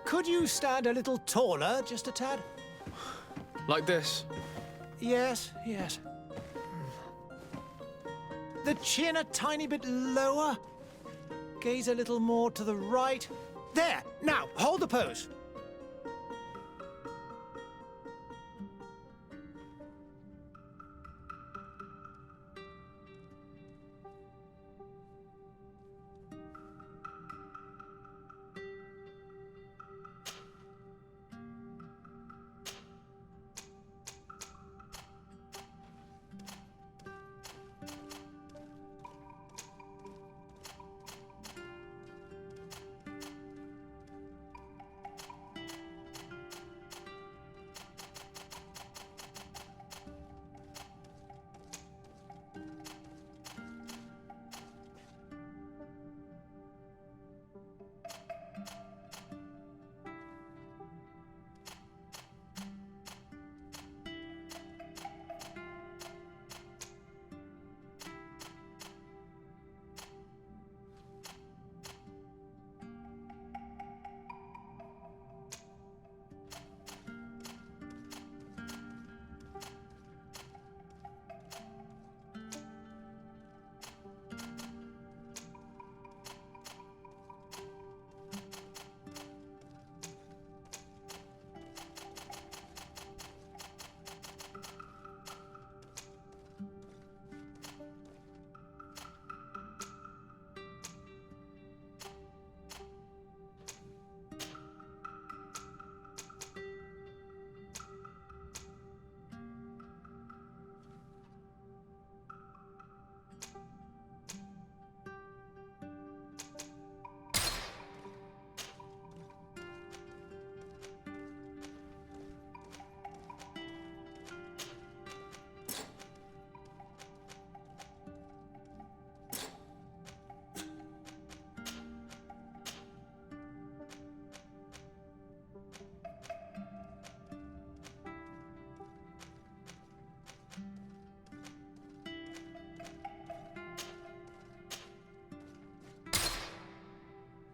Could you stand a little taller, just a tad? Like this? Yes, yes. The chin a tiny bit lower. Gaze a little more to the right. There! Now, hold the pose.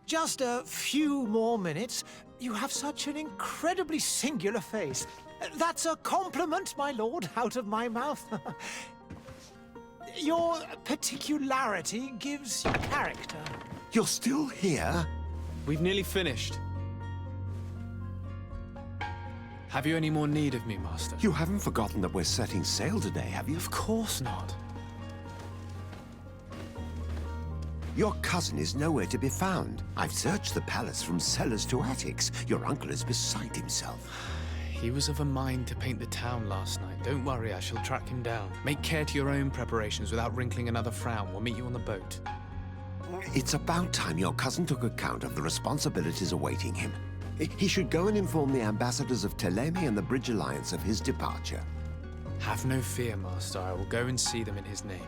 Just a few more minutes. You have such an incredibly singular face. That's a compliment, my lord, out of my mouth. Your particularity gives you character. You're still here? We've nearly finished. Have you any more need of me, Master? You haven't forgotten that we're setting sail today, have you? Of course not. Your cousin is nowhere to be found. I've searched the palace from cellars to attics. Your uncle is beside himself. He was of a mind to paint the town last night. Don't worry, I shall track him down. Make care to your own preparations without wrinkling another frown. We'll meet you on the boat. It's about time your cousin took account of the responsibilities awaiting him. He should go and inform the ambassadors of Teleme and the Bridge Alliance of his departure. Have no fear, Master. I will go and see them in his name.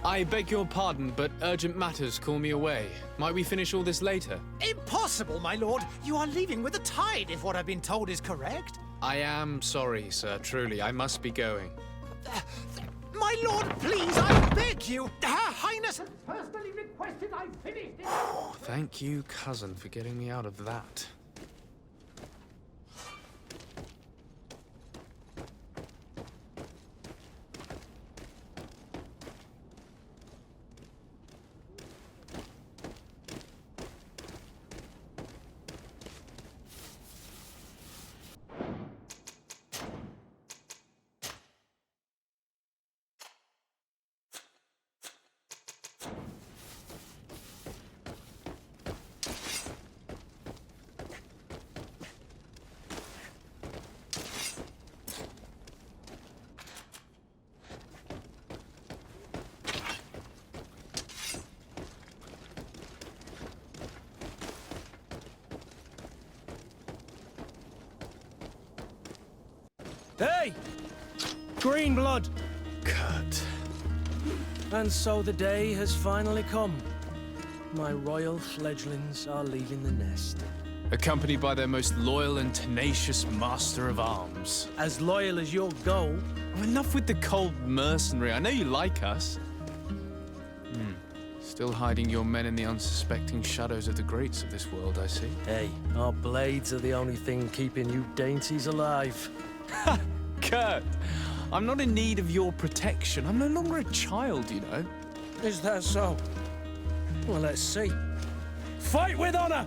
I beg your pardon, but urgent matters call me away. Might we finish all this later? Impossible, my lord. You are leaving with the tide, if what I've been told is correct. I am sorry, sir. Truly, I must be going. My lord, please, I beg you. Her Highness has personally requested I finish this. Thank you, cousin, for getting me out of that. Hey! Green blood! Kurt. And so the day has finally come. My royal fledglings are leaving the nest. Accompanied by their most loyal and tenacious master of arms. As loyal as you'll go. Oh, enough with the cold mercenary. I know you like us. Still hiding your men in the unsuspecting shadows of the greats of this world, I see. Hey, our blades are the only thing keeping you dainties alive. Ha! Kurt! I'm not in need of your protection. I'm no longer a child, you know. Is that so? Well, let's see. Fight with honor!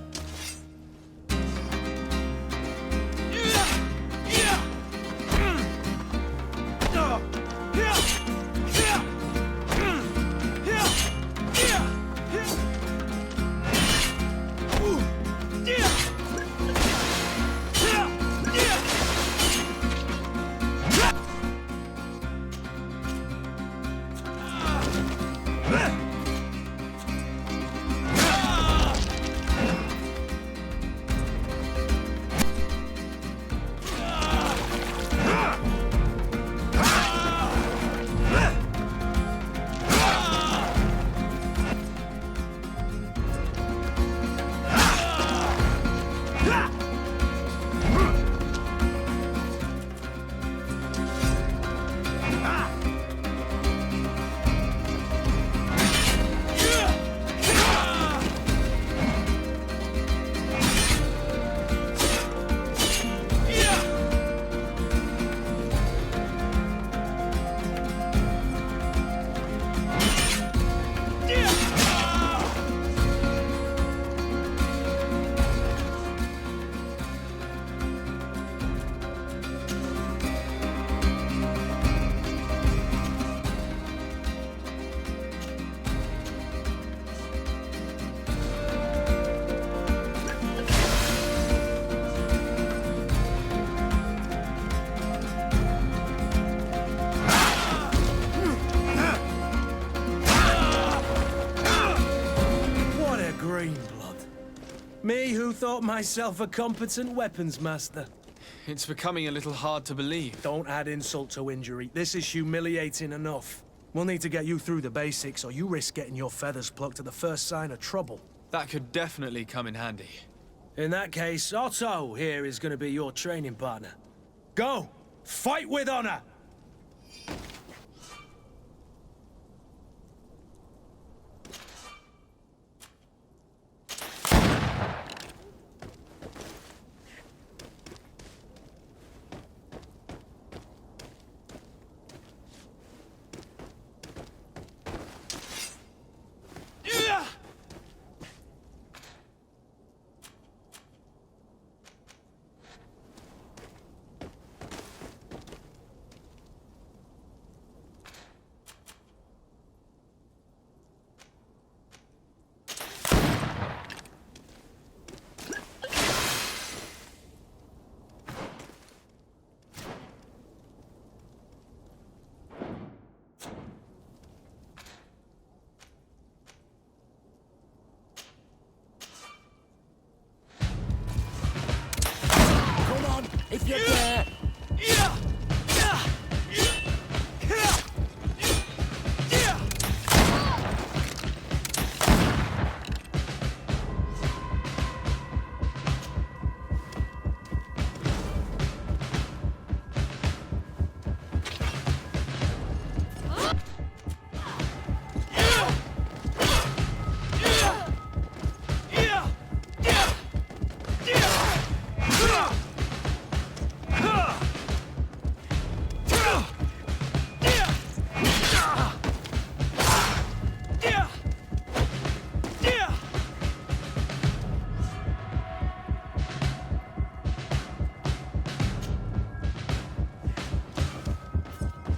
Me who thought myself a competent weapons master. It's becoming a little hard to believe. Don't add insult to injury. This is humiliating enough. We'll need to get you through the basics, or you risk getting your feathers plucked at the first sign of trouble. That could definitely come in handy. In that case, Otto here is going to be your training partner. Go! Fight with honor! If you're there!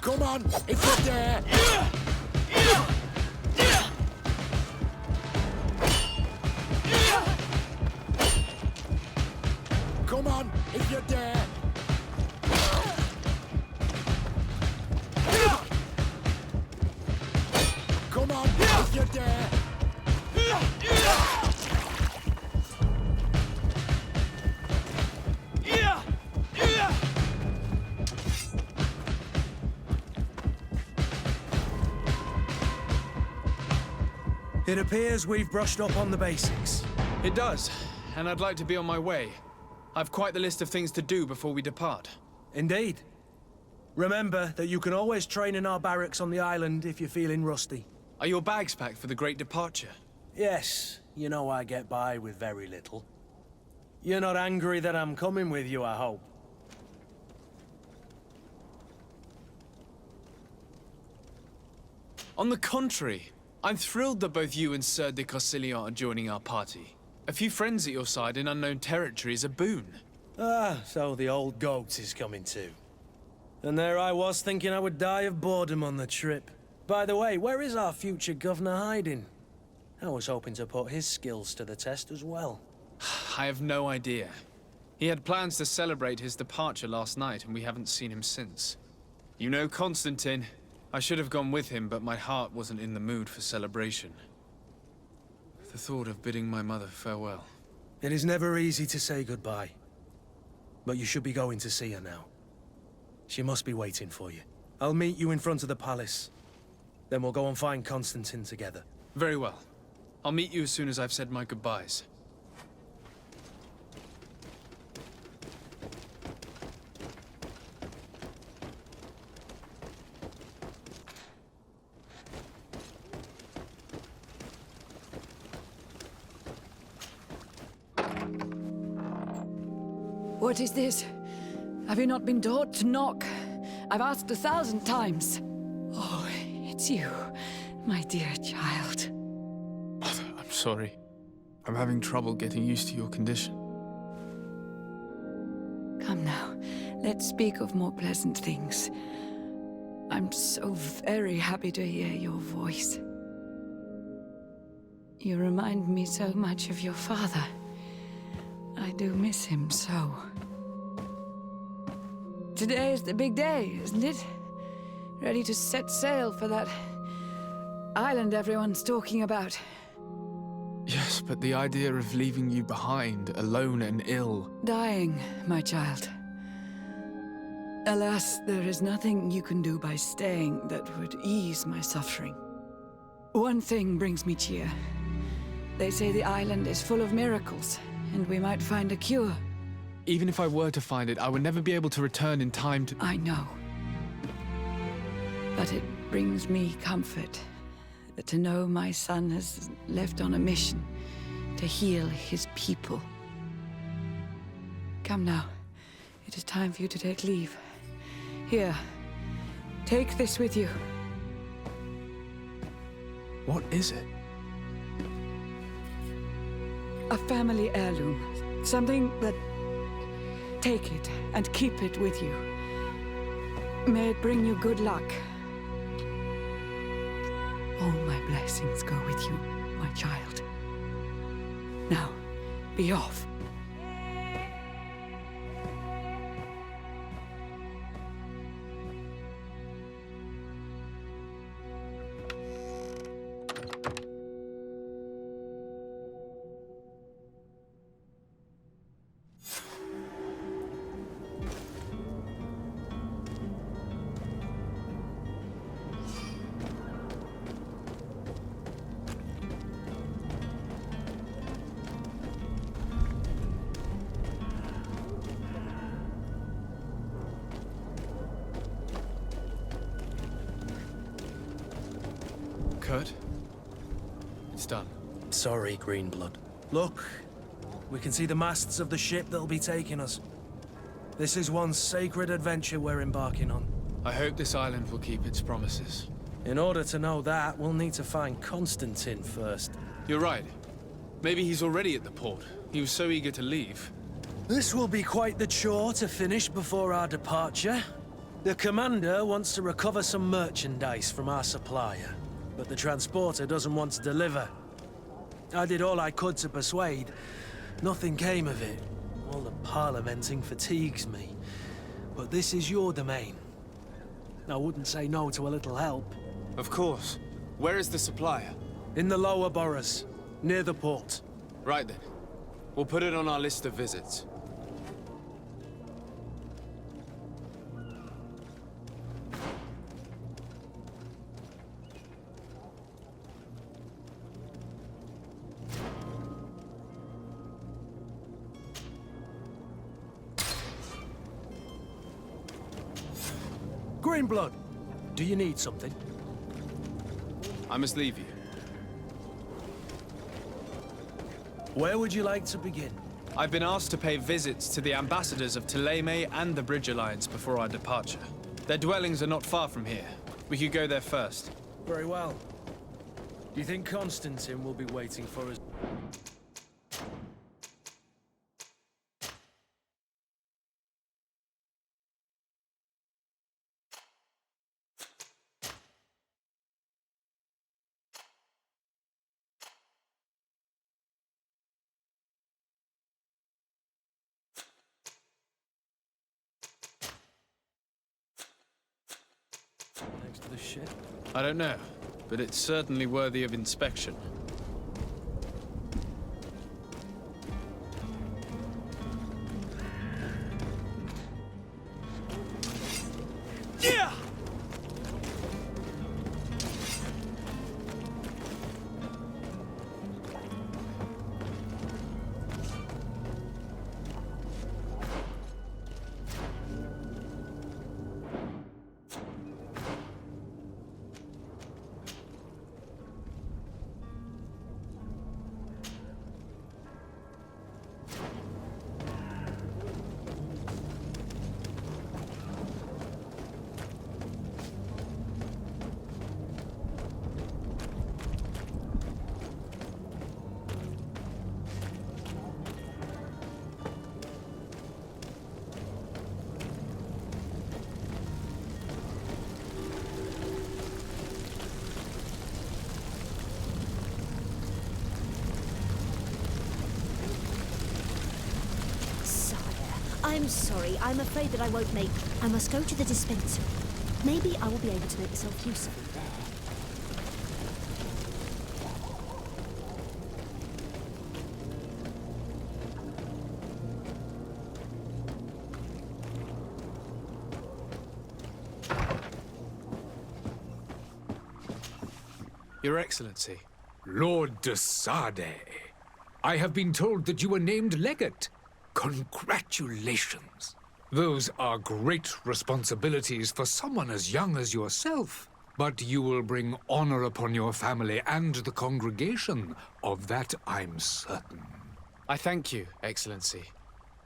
Come on, if you're there! Come on, if you're there! Come on, if you're there! It appears we've brushed up on the basics. It does, and I'd like to be on my way. I've quite the list of things to do before we depart. Indeed. Remember that you can always train in our barracks on the island if you're feeling rusty. Are your bags packed for the great departure? Yes, you know I get by with very little. You're not angry that I'm coming with you, I hope. On the contrary, I'm thrilled that both you and Sir de Corsillon are joining our party. A few friends at your side in unknown territory is a boon. Ah, so the old goat is coming too. And there I was thinking I would die of boredom on the trip. By the way, where is our future governor hiding? I was hoping to put his skills to the test as well. I have no idea. He had plans to celebrate his departure last night, and we haven't seen him since. You know Constantine. I should have gone with him, but my heart wasn't in the mood for celebration. The thought of bidding my mother farewell. It is never easy to say goodbye. But you should be going to see her now. She must be waiting for you. I'll meet you in front of the palace. Then we'll go and find Constantine together. Very well. I'll meet you as soon as I've said my goodbyes. What is this? Have you not been taught to knock? I've asked 1,000 times. Oh, it's you, my dear child. Mother, I'm sorry. I'm having trouble getting used to your condition. Come now, let's speak of more pleasant things. I'm so very happy to hear your voice. You remind me so much of your father. I do miss him so. Today is the big day, isn't it? Ready to set sail for that island everyone's talking about. Yes, but the idea of leaving you behind, alone and ill... Dying, my child. Alas, there is nothing you can do by staying that would ease my suffering. One thing brings me cheer. They say the island is full of miracles, and we might find a cure. Even if I were to find it, I would never be able to return in time to... I know. But it brings me comfort to know my son has left on a mission to heal his people. Come now. It is time for you to take leave. Here, take this with you. What is it? A family heirloom. Something that... Take it and keep it with you. May it bring you good luck. All my blessings go with you, my child. Now, be off. Kurt? It's done. Sorry, Greenblood. Look, we can see the masts of the ship that'll be taking us. This is one sacred adventure we're embarking on. I hope this island will keep its promises. In order to know that, we'll need to find Constantine first. You're right. Maybe he's already at the port. He was so eager to leave. This will be quite the chore to finish before our departure. The commander wants to recover some merchandise from our supplier, but the transporter doesn't want to deliver. I did all I could to persuade. Nothing came of it. All the parliamenting fatigues me. But this is your domain. I wouldn't say no to a little help. Of course. Where is the supplier? In the lower boroughs, near the port. Right then. We'll put it on our list of visits. Greenblood, do you need something? I must leave you. Where would you like to begin? I've been asked to pay visits to the ambassadors of Thélème and the Bridge Alliance before our departure. Their dwellings are not far from here. We could go there first. Very well. Do you think Constantine will be waiting for us? Next to the ship? I don't know, but it's certainly worthy of inspection. Yeah! I'm sorry, I'm afraid that I won't make... I must go to the dispensary. Maybe I will be able to make myself useful there. Your Excellency. Lord de Sade, I have been told that you were named legate. Congratulations. Those are great responsibilities for someone as young as yourself. But you will bring honor upon your family and the congregation. Of that I'm certain. I thank you, Excellency.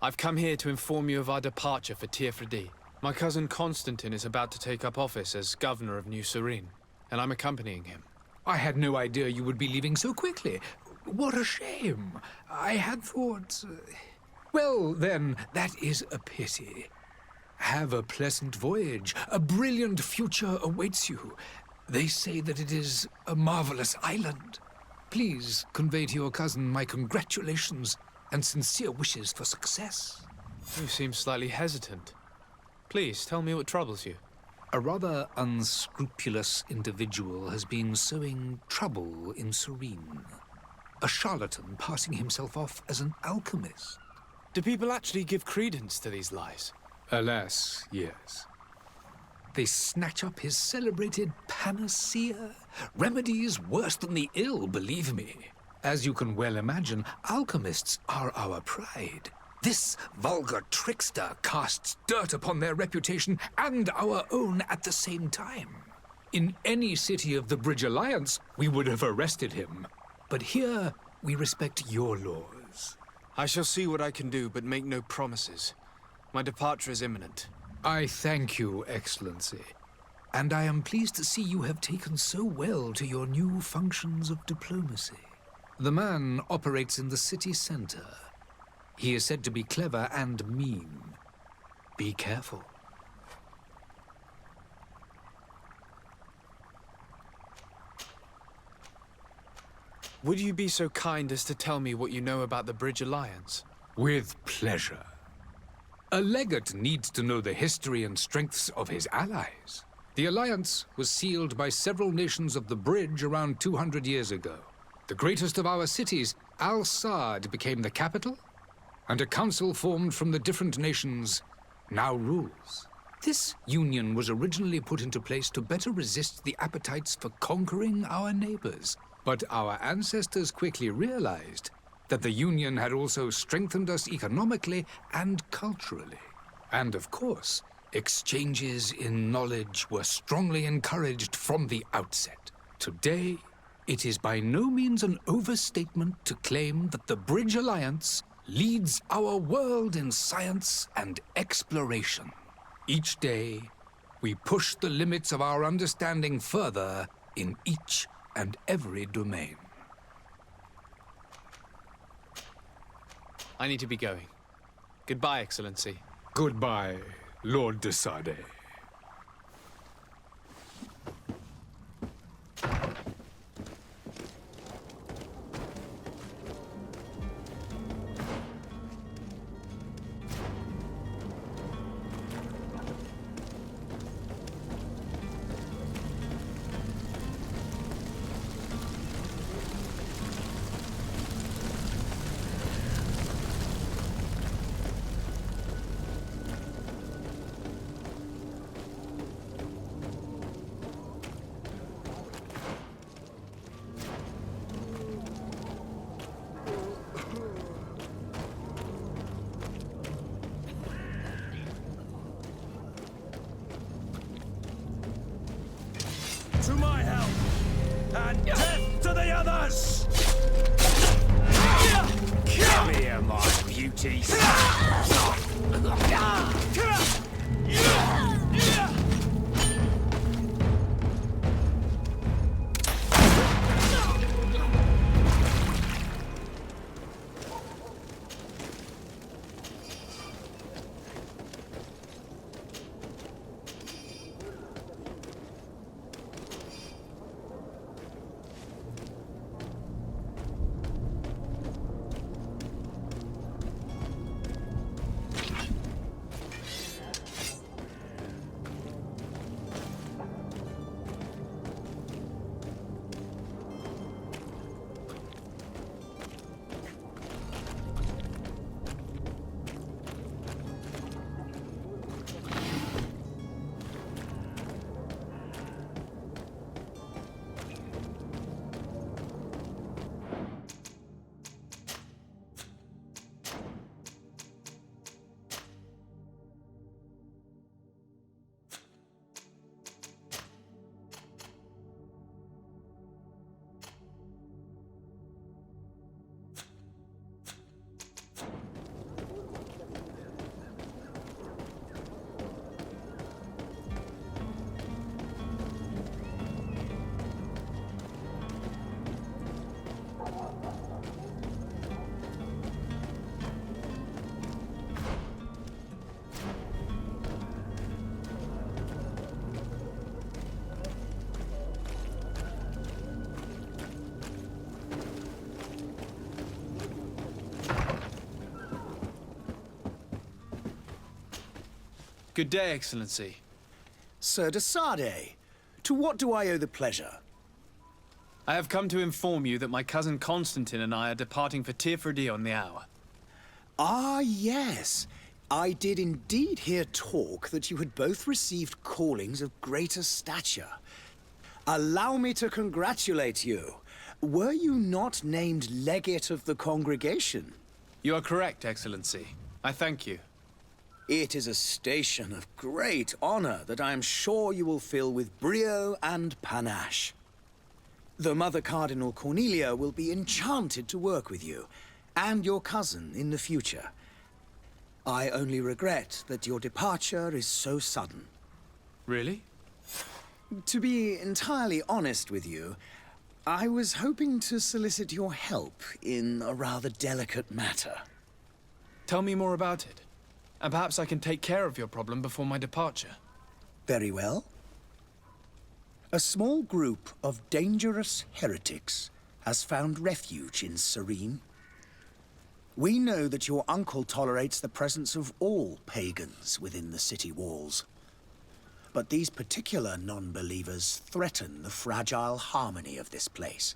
I've come here to inform you of our departure for Tiefredi. My cousin Constantine is about to take up office as governor of New Serene, and I'm accompanying him. I had no idea you would be leaving so quickly. What a shame. I had thought... Well, then, that is a pity. Have a pleasant voyage. A brilliant future awaits you. They say that it is a marvelous island. Please convey to your cousin my congratulations and sincere wishes for success. You seem slightly hesitant. Please, tell me what troubles you. A rather unscrupulous individual has been sowing trouble in Serene. A charlatan passing himself off as an alchemist. Do people actually give credence to these lies? Alas, yes. They snatch up his celebrated panacea. Remedies worse than the ill, believe me. As you can well imagine, alchemists are our pride. This vulgar trickster casts dirt upon their reputation and our own at the same time. In any city of the Bridge Alliance, we would have arrested him. But here, we respect your laws. I shall see what I can do, but make no promises. My departure is imminent. I thank you, Excellency. And I am pleased to see you have taken so well to your new functions of diplomacy. The man operates in the city center. He is said to be clever and mean. Be careful. Would you be so kind as to tell me what you know about the Bridge Alliance? With pleasure. A legate needs to know the history and strengths of his allies. The alliance was sealed by several nations of the Bridge around 200 years ago. The greatest of our cities, Al-Saad, became the capital, and a council formed from the different nations now rules. This union was originally put into place to better resist the appetites for conquering our neighbors. But our ancestors quickly realized that the Union had also strengthened us economically and culturally. And of course, exchanges in knowledge were strongly encouraged from the outset. Today, it is by no means an overstatement to claim that the Bridge Alliance leads our world in science and exploration. Each day, we push the limits of our understanding further in each and every domain. I need to be going. Goodbye, Excellency. Goodbye, Lord de Sade. To my help! And death to the others! Come here, my beauties. Good day, Excellency. Sir de Sade, to what do I owe the pleasure? I have come to inform you that my cousin Constantine and I are departing for prt1 on the hour. Ah, yes. I did indeed hear talk that you had both received callings of greater stature. Allow me to congratulate you. Were you not named legate of the congregation? You are correct, Excellency. I thank you. It is a station of great honor that I am sure you will fill with brio and panache. The Mother Cardinal Cornelia will be enchanted to work with you, and your cousin in the future. I only regret that your departure is so sudden. Really? To be entirely honest with you, I was hoping to solicit your help in a rather delicate matter. Tell me more about it. And perhaps I can take care of your problem before my departure. Very well. A small group of dangerous heretics has found refuge in Serene. We know that your uncle tolerates the presence of all pagans within the city walls. But these particular non-believers threaten the fragile harmony of this place.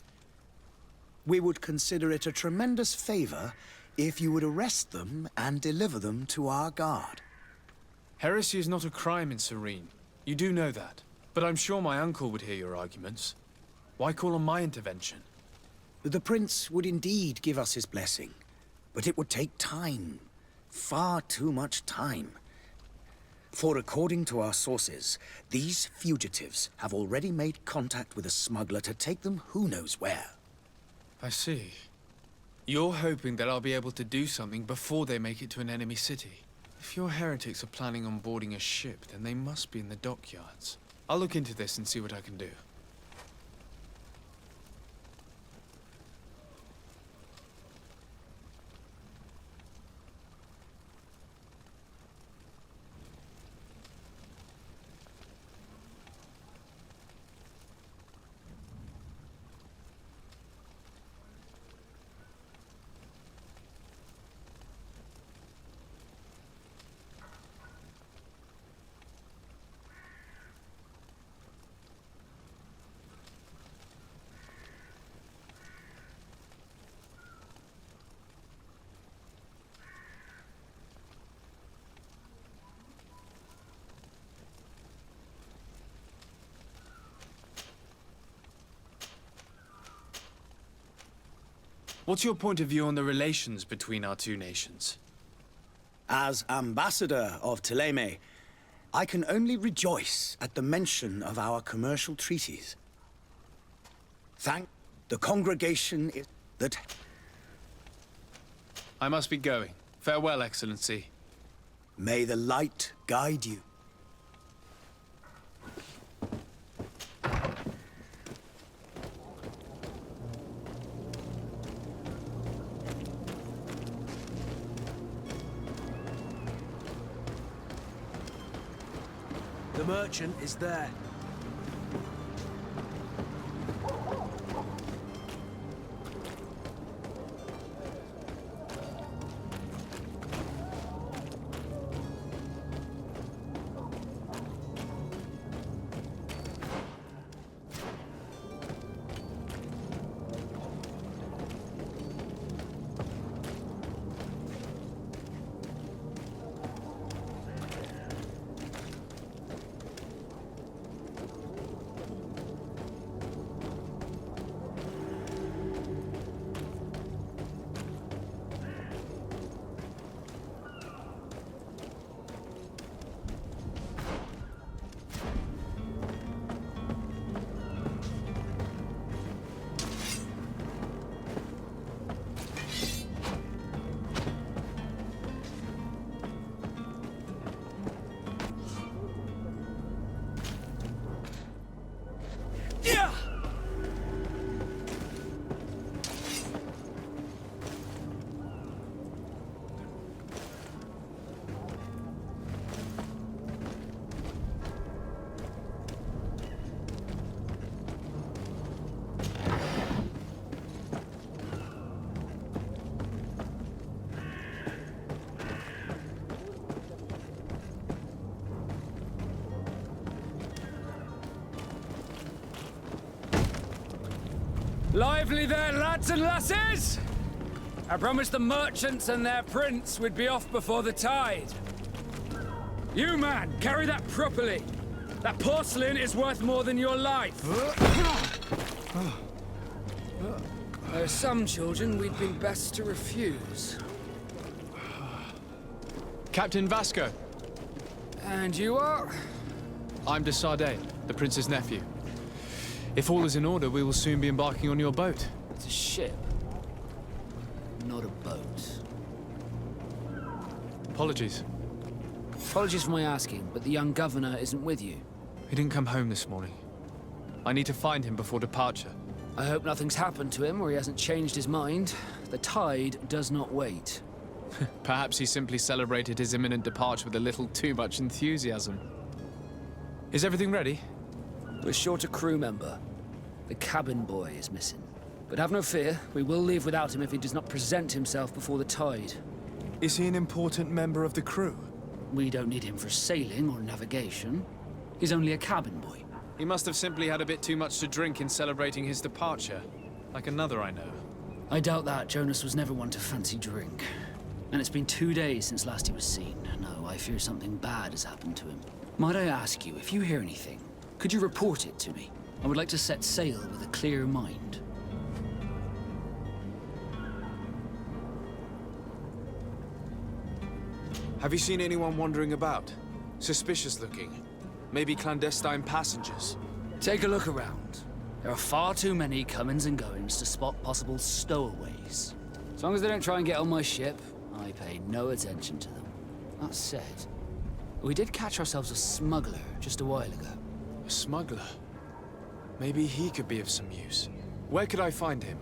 We would consider it a tremendous favor if you would arrest them and deliver them to our guard. Heresy is not a crime in Serene. You do know that. But I'm sure my uncle would hear your arguments. Why call on my intervention? The prince would indeed give us his blessing, but it would take time. Far too much time. For according to our sources, these fugitives have already made contact with a smuggler to take them who knows where. I see. You're hoping that I'll be able to do something before they make it to an enemy city. If your heretics are planning on boarding a ship, then they must be in the dockyards. I'll look into this and see what I can do. What's your point of view on the relations between our two nations? As ambassador of Thélème, I can only rejoice at the mention of our commercial treaties. Thank the congregation that... I must be going. Farewell, Excellency. May the light guide you. The merchant is there. Lively there, lads and lasses! I promised the merchants and their prince we'd be off before the tide. You, man, carry that properly. That porcelain is worth more than your life. There are some children we'd been best to refuse. Captain Vasco. And you are? I'm de Sade, the prince's nephew. If all is in order, we will soon be embarking on your boat. It's a ship, not a boat. Apologies. Apologies for my asking, but the young governor isn't with you. He didn't come home this morning. I need to find him before departure. I hope nothing's happened to him or he hasn't changed his mind. The tide does not wait. Perhaps he simply celebrated his imminent departure with a little too much enthusiasm. Is everything ready? We're short a crew member. The cabin boy is missing. But have no fear, we will leave without him if he does not present himself before the tide. Is he an important member of the crew? We don't need him for sailing or navigation. He's only a cabin boy. He must have simply had a bit too much to drink in celebrating his departure. Like another I know. I doubt that. Jonas was never one to fancy drink. And it's been 2 days since last he was seen. No, I fear something bad has happened to him. Might I ask you, if you hear anything, could you report it to me? I would like to set sail with a clear mind. Have you seen anyone wandering about? Suspicious looking. Maybe clandestine passengers. Take a look around. There are far too many comings and goings to spot possible stowaways. As long as they don't try and get on my ship, I pay no attention to them. That said, we did catch ourselves a smuggler just a while ago. A smuggler? Maybe he could be of some use. Where could I find him?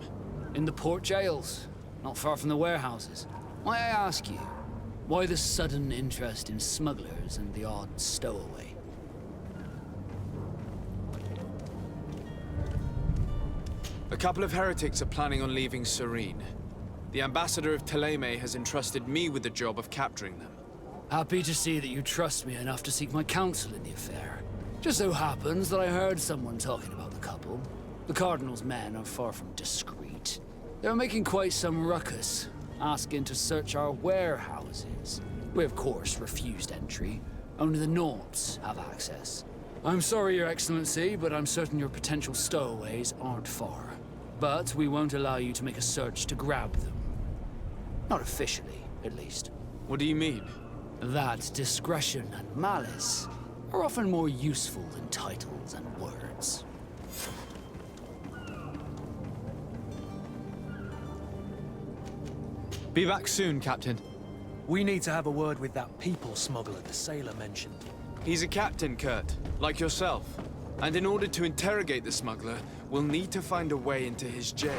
In the port jails, not far from the warehouses. Might I ask you, why the sudden interest in smugglers and the odd stowaway? A couple of heretics are planning on leaving Serene. The ambassador of Thélème has entrusted me with the job of capturing them. Happy to see that you trust me enough to seek my counsel in the affair. Just so happens that I heard someone talking about the couple. The Cardinal's men are far from discreet. They were making quite some ruckus, asking to search our warehouses. We, of course, refused entry. Only the Nords have access. I'm sorry, Your Excellency, but I'm certain your potential stowaways aren't far. But we won't allow you to make a search to grab them. Not officially, at least. What do you mean? That discretion and malice are often more useful than titles and words. Be back soon, Captain. We need to have a word with that people smuggler the sailor mentioned. He's a captain, Kurt, like yourself. And in order to interrogate the smuggler, we'll need to find a way into his jail.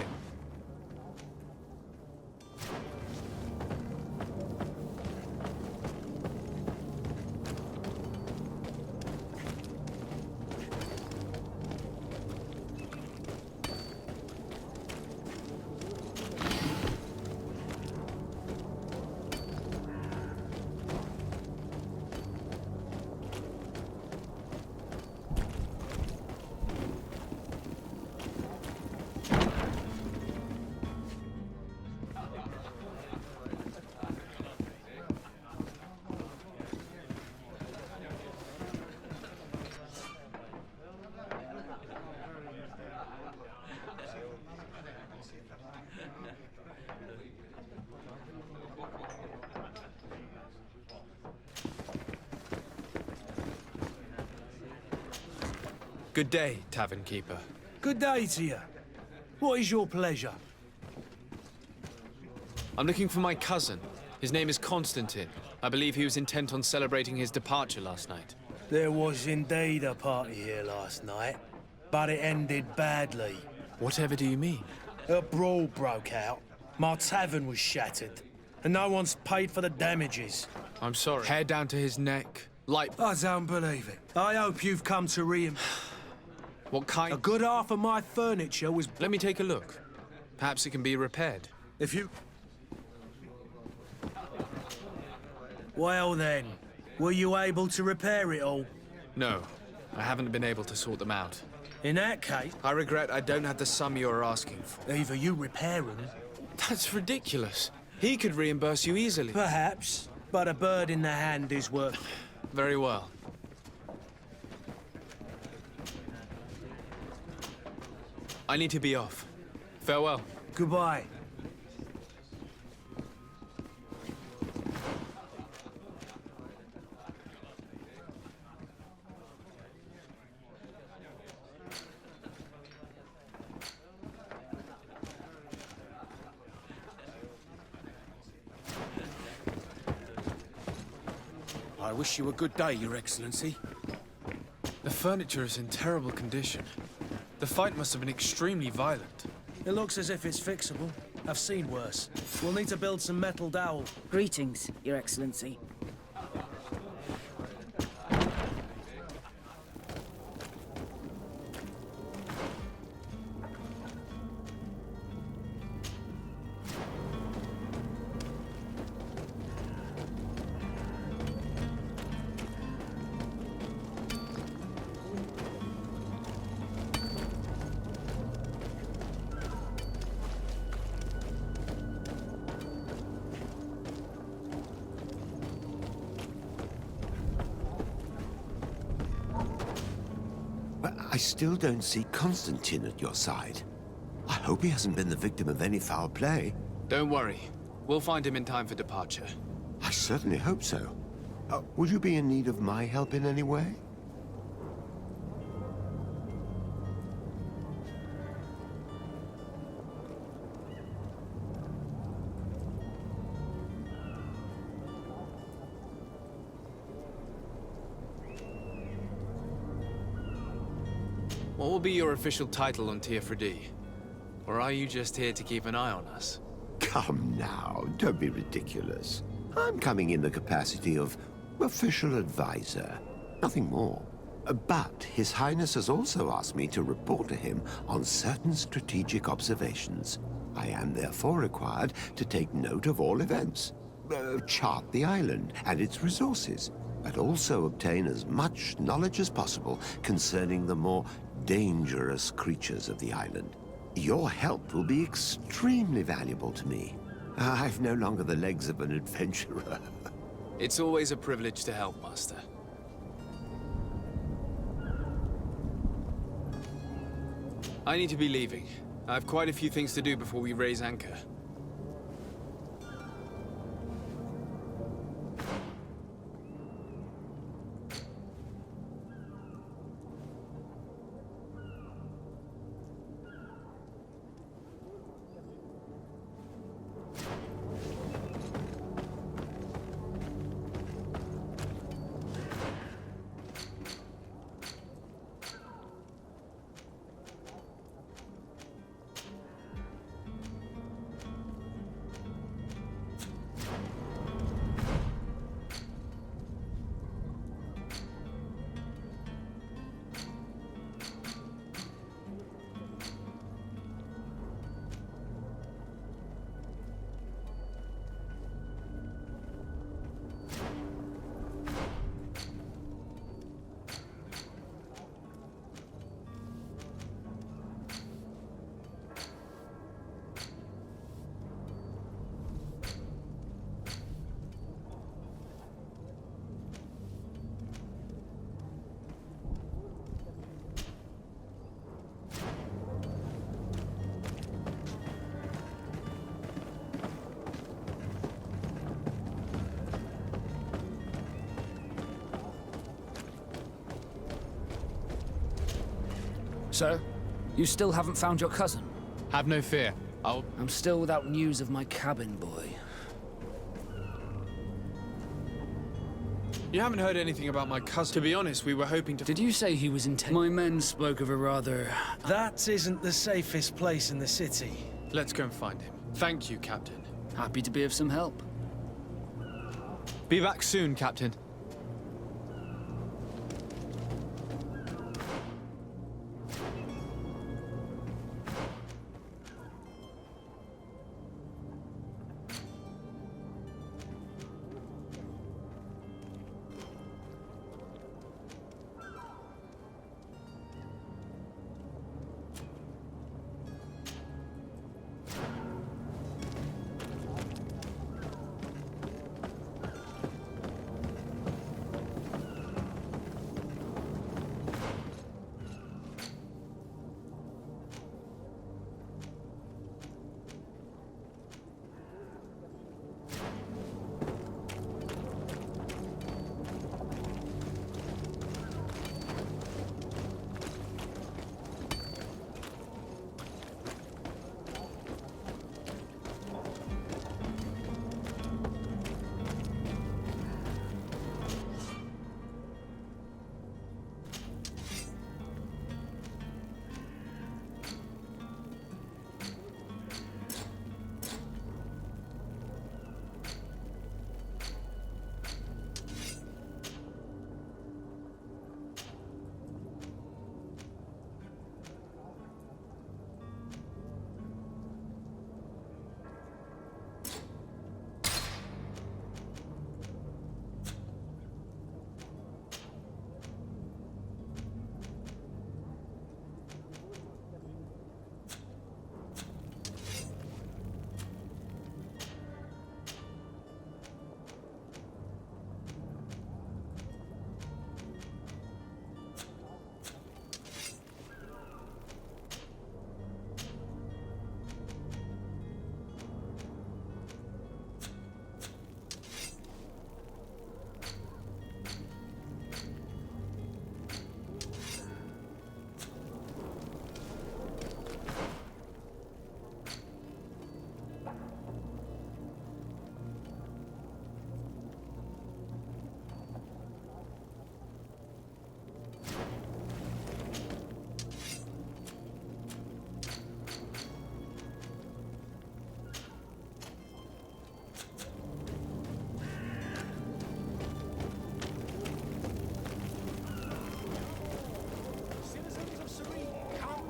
Good day, tavern keeper. Good day to you. What is your pleasure? I'm looking for my cousin. His name is Constantine. I believe he was intent on celebrating his departure last night. There was indeed a party here last night, but it ended badly. Whatever do you mean? A brawl broke out. My tavern was shattered, and no one's paid for the damages. I'm sorry. Hair down to his neck. Light. I don't believe it. I hope you've come to What kind? A good half of my furniture was... Let me take a look. Perhaps it can be repaired. If you... Well then, were you able to repair it all? No, I haven't been able to sort them out. In that case... I regret I don't have the sum you are asking for. Either you repair them... That's ridiculous. He could reimburse you easily. Perhaps, but a bird in the hand is worth... Very well. I need to be off. Farewell. Goodbye. I wish you a good day, Your Excellency. The furniture is in terrible condition. The fight must have been extremely violent. It looks as if it's fixable. I've seen worse. We'll need to build some metal dowel. Greetings, Your Excellency. But I still don't see Constantine at your side. I hope he hasn't been the victim of any foul play. Don't worry. We'll find him in time for departure. I certainly hope so. Would you be in need of my help in any way? What will be your official title on prt? Or are you just here to keep an eye on us? Come now, don't be ridiculous. I'm coming in the capacity of official advisor, nothing more. But His Highness has also asked me to report to him on certain strategic observations. I am therefore required to take note of all events, chart the island and its resources, but also obtain as much knowledge as possible concerning the more dangerous creatures of the island. Your help will be extremely valuable to me. I've no longer the legs of an adventurer. It's always a privilege to help, Master. I need to be leaving. I have quite a few things to do before we raise anchor. So, you still haven't found your cousin? Have no fear. I'm still without news of my cabin boy. You haven't heard anything about my cousin? To be honest, we were hoping to... Did you say he was intent? My men spoke of a rather... That isn't the safest place in the city. Let's go and find him. Thank you, Captain. Happy to be of some help. Be back soon, Captain.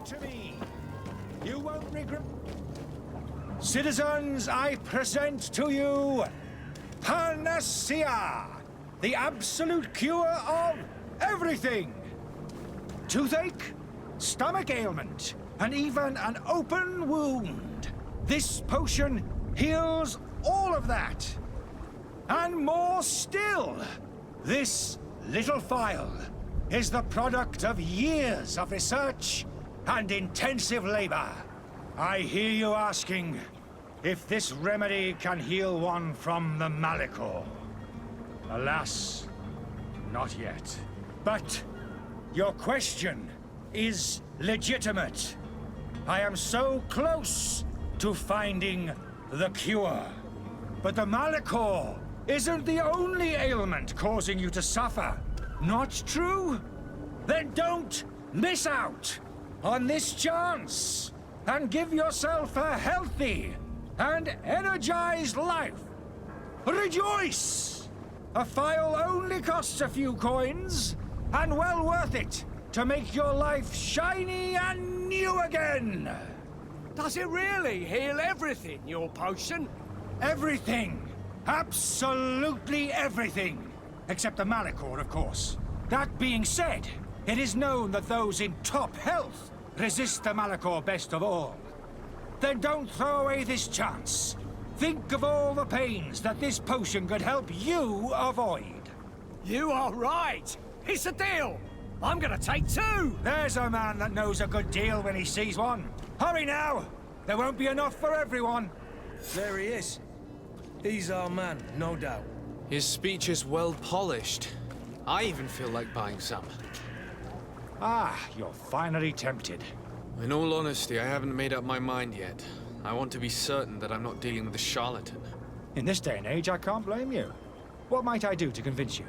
to me. You won't regret... Citizens, I present to you Panacea, the absolute cure of everything. Toothache, stomach ailment, and even an open wound. This potion heals all of that. And more still, this little phial is the product of years of research and intensive labor. I hear you asking if this remedy can heal one from the Malachor. Alas, not yet. But your question is legitimate. I am so close to finding the cure. But the Malachor isn't the only ailment causing you to suffer. Not true? Then don't miss out on this chance and give yourself a healthy and energized life. Rejoice! A phial only costs a few coins, and well worth it to make your life shiny and new again. Does it really heal everything, your potion? Everything. Absolutely everything. Except the Malachor, of course. That being said, it is known that those in top health resist the Malachor best of all. Then don't throw away this chance. Think of all the pains that this potion could help you avoid. You are right. It's a deal. I'm gonna take 2. There's a man that knows a good deal when he sees one. Hurry now. There won't be enough for everyone. There he is. He's our man, no doubt. His speech is well polished. I even feel like buying some. Ah, you're finally tempted. In all honesty, I haven't made up my mind yet. I want to be certain that I'm not dealing with a charlatan. In this day and age, I can't blame you. What might I do to convince you?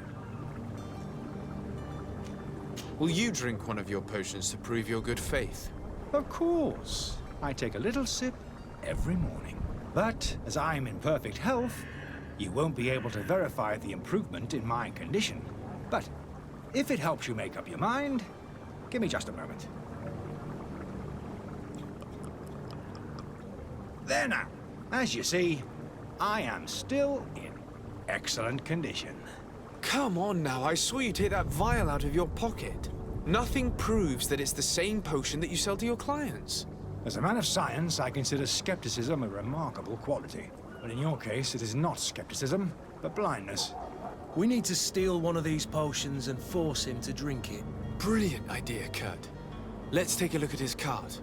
Will you drink one of your potions to prove your good faith? Of course. I take a little sip every morning. But as I'm in perfect health, you won't be able to verify the improvement in my condition. But if it helps you make up your mind, give me just a moment. There now. As you see, I am still in excellent condition. Come on now, I saw you take that vial out of your pocket. Nothing proves that it's the same potion that you sell to your clients. As a man of science, I consider skepticism a remarkable quality. But in your case, it is not skepticism, but blindness. We need to steal one of these potions and force him to drink it. Brilliant idea, Kurt. Let's take a look at his cart.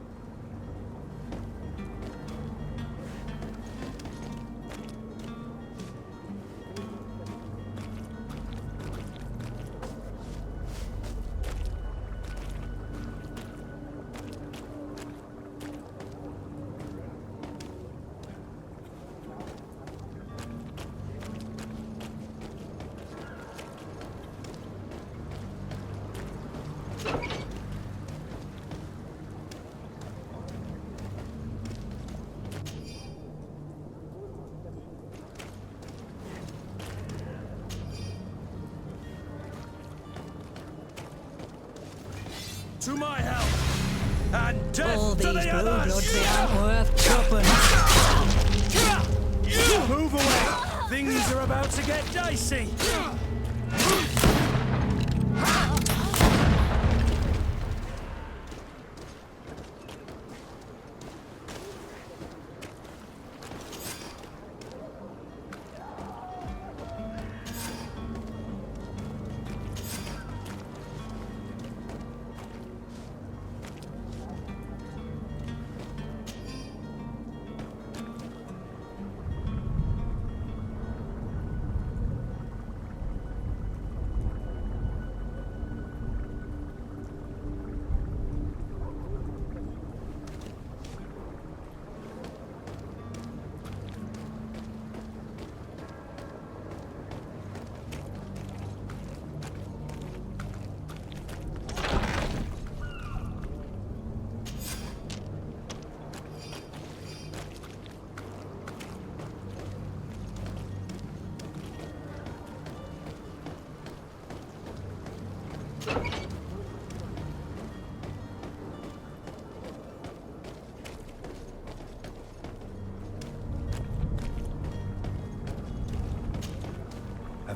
To my help! And death All to these the blue others! bloods, they aren't worth chopping. Move away! Things are about to get dicey!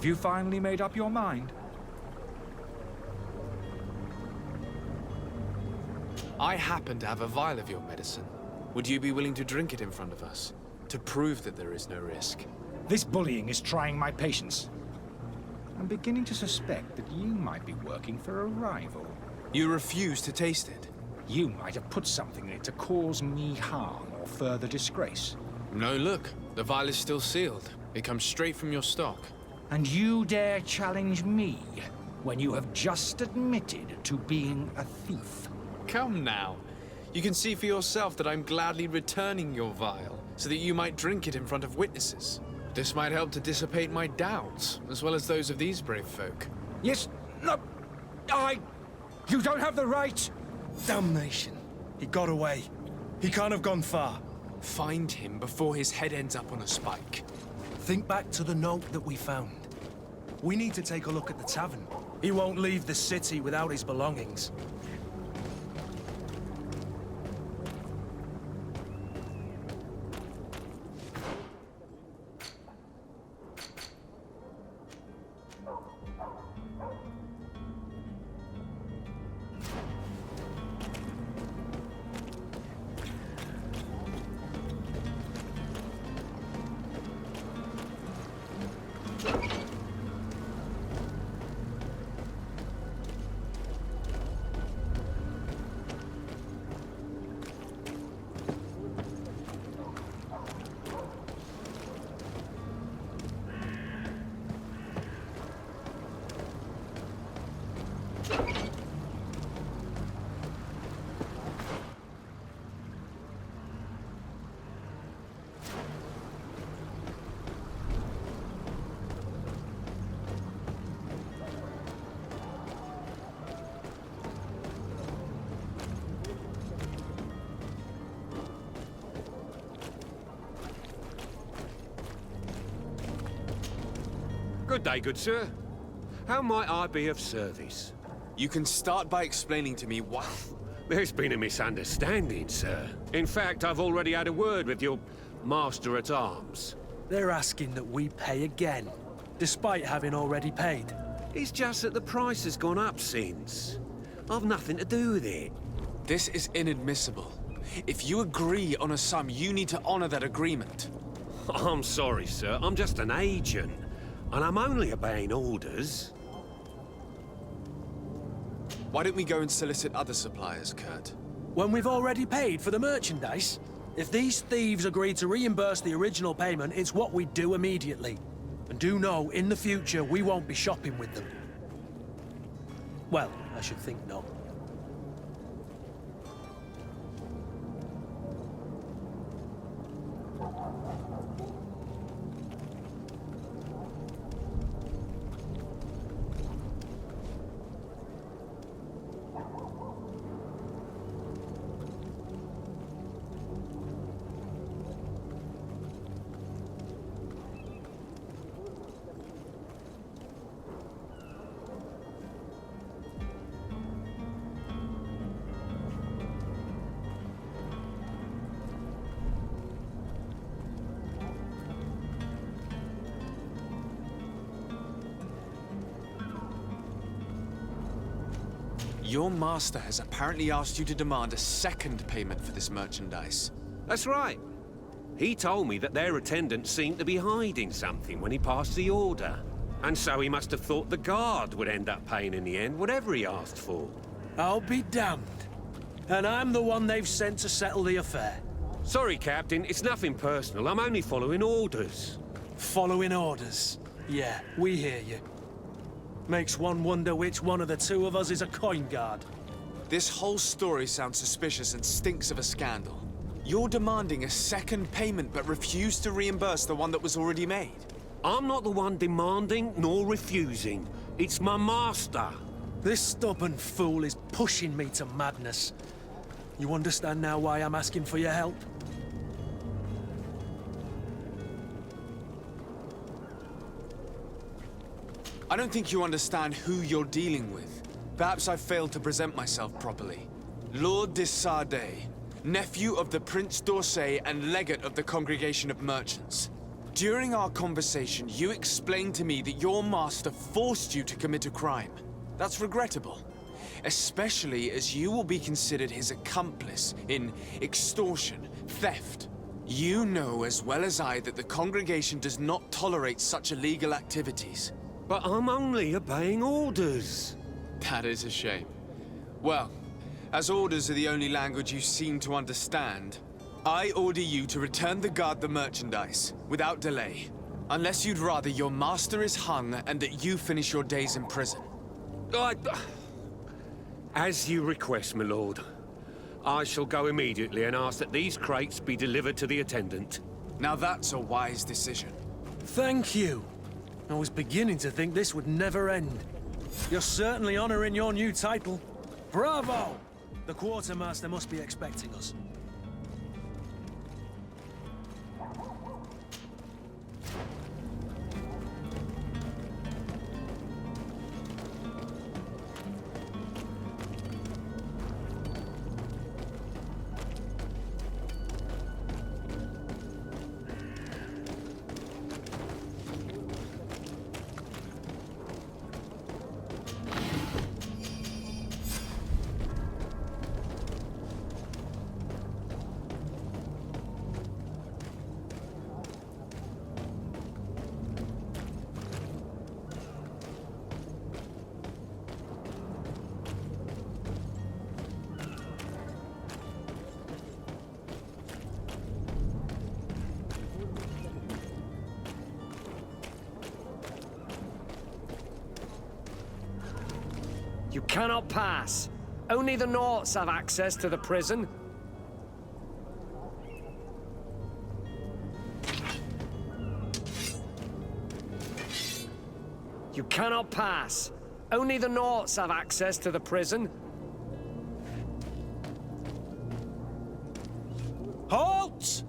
Have you finally made up your mind? I happen to have a vial of your medicine. Would you be willing to drink it in front of us? To prove that there is no risk? This bullying is trying my patience. I'm beginning to suspect that you might be working for a rival. You refuse to taste it? You might have put something in it to cause me harm or further disgrace. No, look. The vial is still sealed. It comes straight from your stock. And you dare challenge me when you have just admitted to being a thief? Come now. You can see for yourself that I'm gladly returning your vial, so that you might drink it in front of witnesses. This might help to dissipate my doubts, as well as those of these brave folk. Yes, no, You don't have the right! Damnation. He got away. He can't have gone far. Find him before his head ends up on a spike. Think back to the note that we found. We need to take a look at the tavern. He won't leave the city without his belongings. Good day, good sir. How might I be of service? You can start by explaining to me what... There's been a misunderstanding, sir. In fact, I've already had a word with your master-at-arms. They're asking that we pay again, despite having already paid. It's just that the price has gone up since. I've nothing to do with it. This is inadmissible. If you agree on a sum, you need to honor that agreement. I'm sorry, sir. I'm just an agent. And I'm only obeying orders. Why don't we go and solicit other suppliers, Kurt? When we've already paid for the merchandise? If these thieves agree to reimburse the original payment, it's what we do immediately. And do know, in the future, we won't be shopping with them. Well, I should think not. Your master has apparently asked you to demand a second payment for this merchandise. That's right. He told me that their attendant seemed to be hiding something when he passed the order. And so he must have thought the guard would end up paying in the end, whatever he asked for. I'll be damned. And I'm the one they've sent to settle the affair. Sorry, Captain, it's nothing personal. I'm only following orders. Following orders? Yeah, we hear you. Makes one wonder which one of the two of us is a coin guard. This whole story sounds suspicious and stinks of a scandal. You're demanding a second payment but refuse to reimburse the one that was already made. I'm not the one demanding nor refusing. It's my master. This stubborn fool is pushing me to madness. You understand now why I'm asking for your help? I don't think you understand who you're dealing with. Perhaps I failed to present myself properly. Lord de Sardet, nephew of the Prince d'Orsay and legate of the Congregation of Merchants. During our conversation, you explained to me that your master forced you to commit a crime. That's regrettable. Especially as you will be considered his accomplice in extortion, theft. You know as well as I that the congregation does not tolerate such illegal activities. But I'm only obeying orders. That is a shame. Well, as orders are the only language you seem to understand, I order you to return the guard the merchandise, without delay. Unless you'd rather your master is hung and that you finish your days in prison. As you request, my lord. I shall go immediately and ask that these crates be delivered to the attendant. Now that's a wise decision. Thank you. I was beginning to think this would never end. You're certainly honoring your new title. Bravo! The quartermaster must be expecting us. You cannot pass. Only the Norts have access to the prison. You cannot pass. Only the Norts have access to the prison. Halt!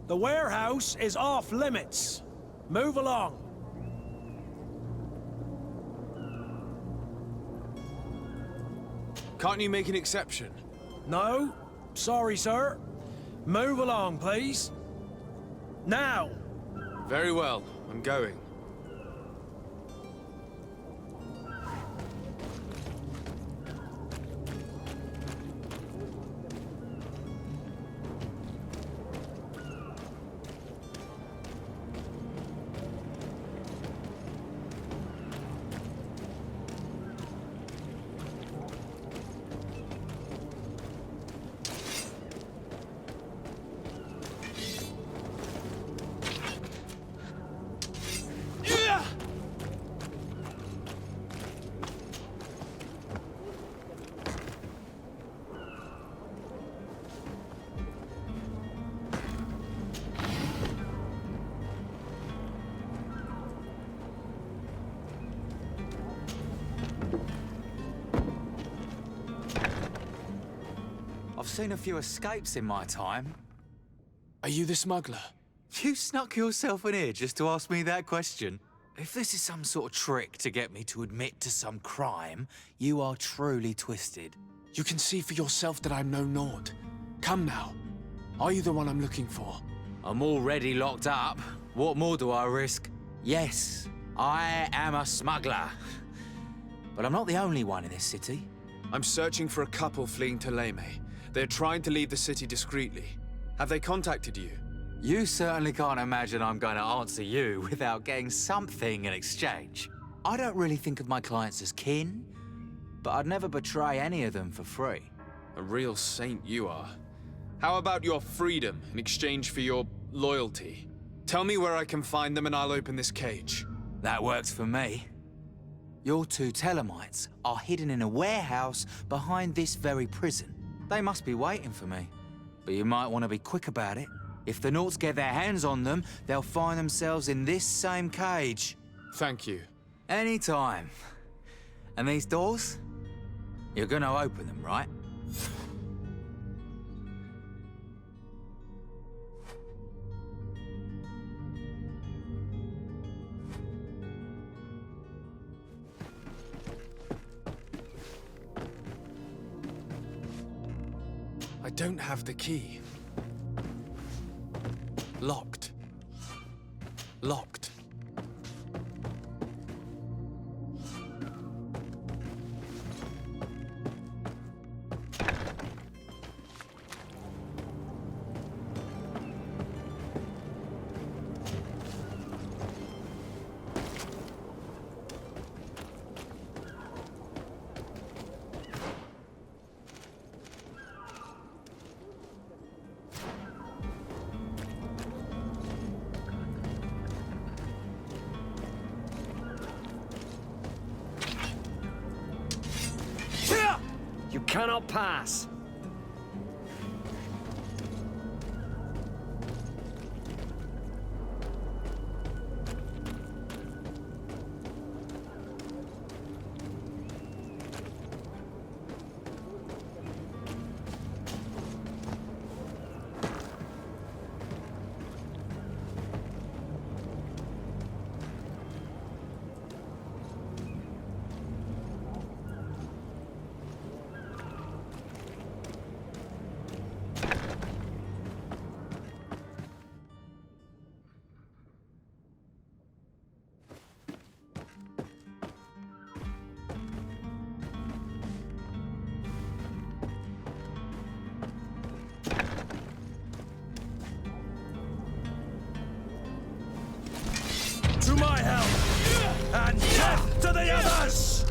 The warehouse is off limits. Move along. Can't you make an exception? No. Sorry, sir. Move along, please. Now! Very well. I'm going. I've seen a few escapes in my time. Are you the smuggler? You snuck yourself in here just to ask me that question. If this is some sort of trick to get me to admit to some crime, you are truly twisted. You can see for yourself that I'm no Nord. Come now. Are you the one I'm looking for? I'm already locked up. What more do I risk? Yes, I am a smuggler. But I'm not the only one in this city. I'm searching for a couple fleeing to Leme. They're trying to leave the city discreetly. Have they contacted you? You certainly can't imagine I'm going to answer you without getting something in exchange. I don't really think of my clients as kin, but I'd never betray any of them for free. A real saint you are. How about your freedom in exchange for your loyalty? Tell me where I can find them and I'll open this cage. That works for me. Your two Telemites are hidden in a warehouse behind this very prison. They must be waiting for me. But you might want to be quick about it. If the Norts get their hands on them, they'll find themselves in this same cage. Thank you. Anytime. And these doors? You're gonna open them, right? I don't have the key. Locked. Locked. You cannot pass. To my help! And death to the others!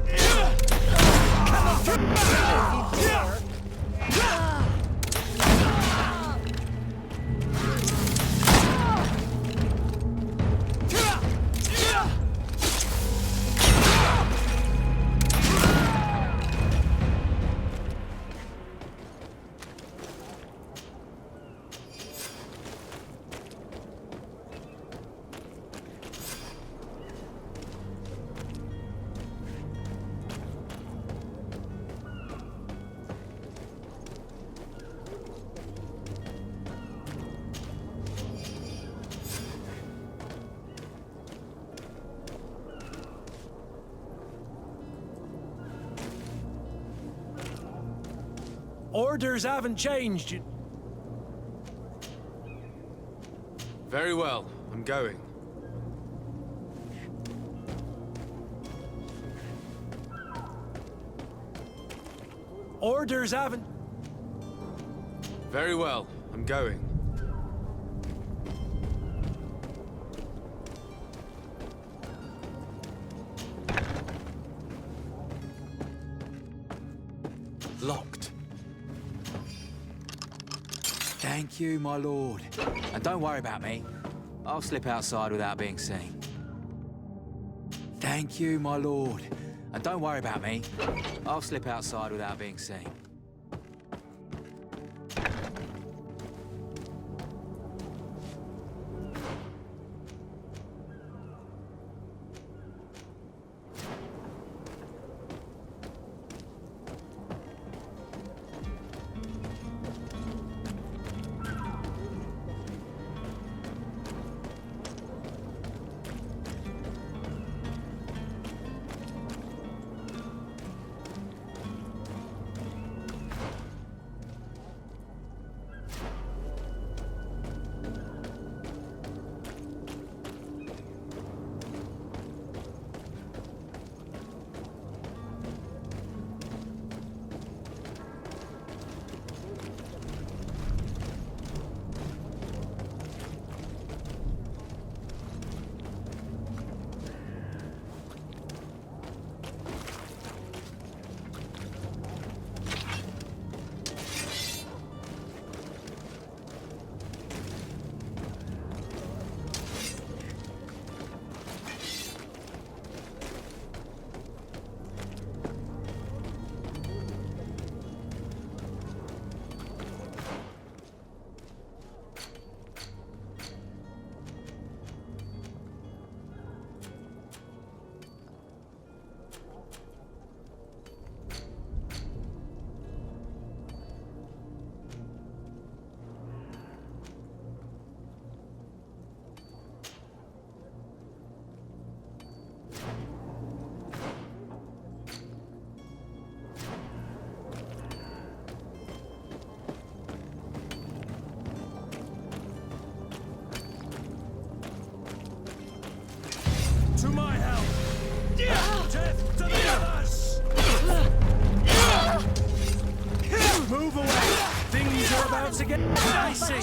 Orders haven't changed. Very well, I'm going. Orders haven't... Very well, I'm going. Locked. Thank you, my lord. And don't worry about me. I'll slip outside without being seen. Thank you, my lord. And don't worry about me. I'll slip outside without being seen. Move away! Things are about to get dicey!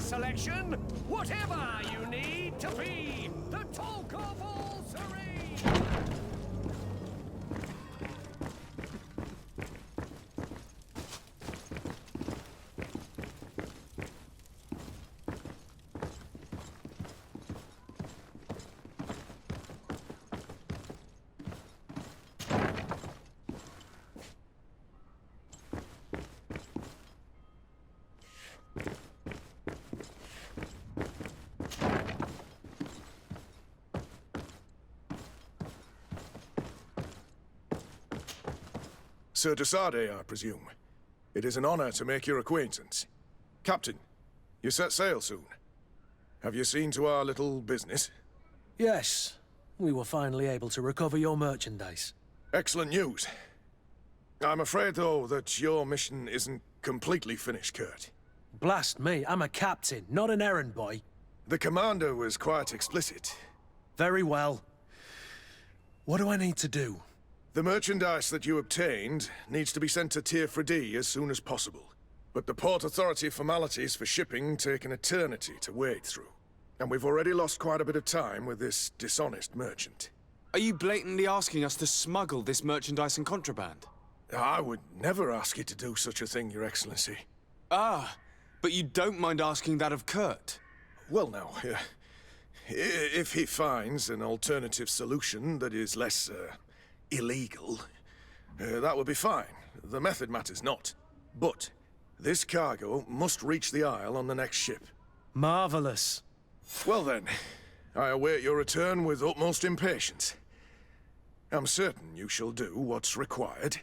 Selection, whatever you need to be the talk of all Serene. Sir Desade, I presume. It is an honor to make your acquaintance. Captain, you set sail soon. Have you seen to our little business? Yes. We were finally able to recover your merchandise. Excellent news. I'm afraid, though, that your mission isn't completely finished, Kurt. Blast me, I'm a captain, not an errand boy. The commander was quite explicit. Very well. What do I need to do? The merchandise that you obtained needs to be sent to Tier 4D as soon as possible. But the Port Authority formalities for shipping take an eternity to wade through. And we've already lost quite a bit of time with this dishonest merchant. Are you blatantly asking us to smuggle this merchandise and contraband? I would never ask you to do such a thing, Your Excellency. Ah, but you don't mind asking that of Kurt? Well, now, if he finds an alternative solution that is less, illegal, that would be fine. The method matters not. But this cargo must reach the Isle on the next ship. Marvelous. Well then, I await your return with utmost impatience. I'm certain you shall do what's required.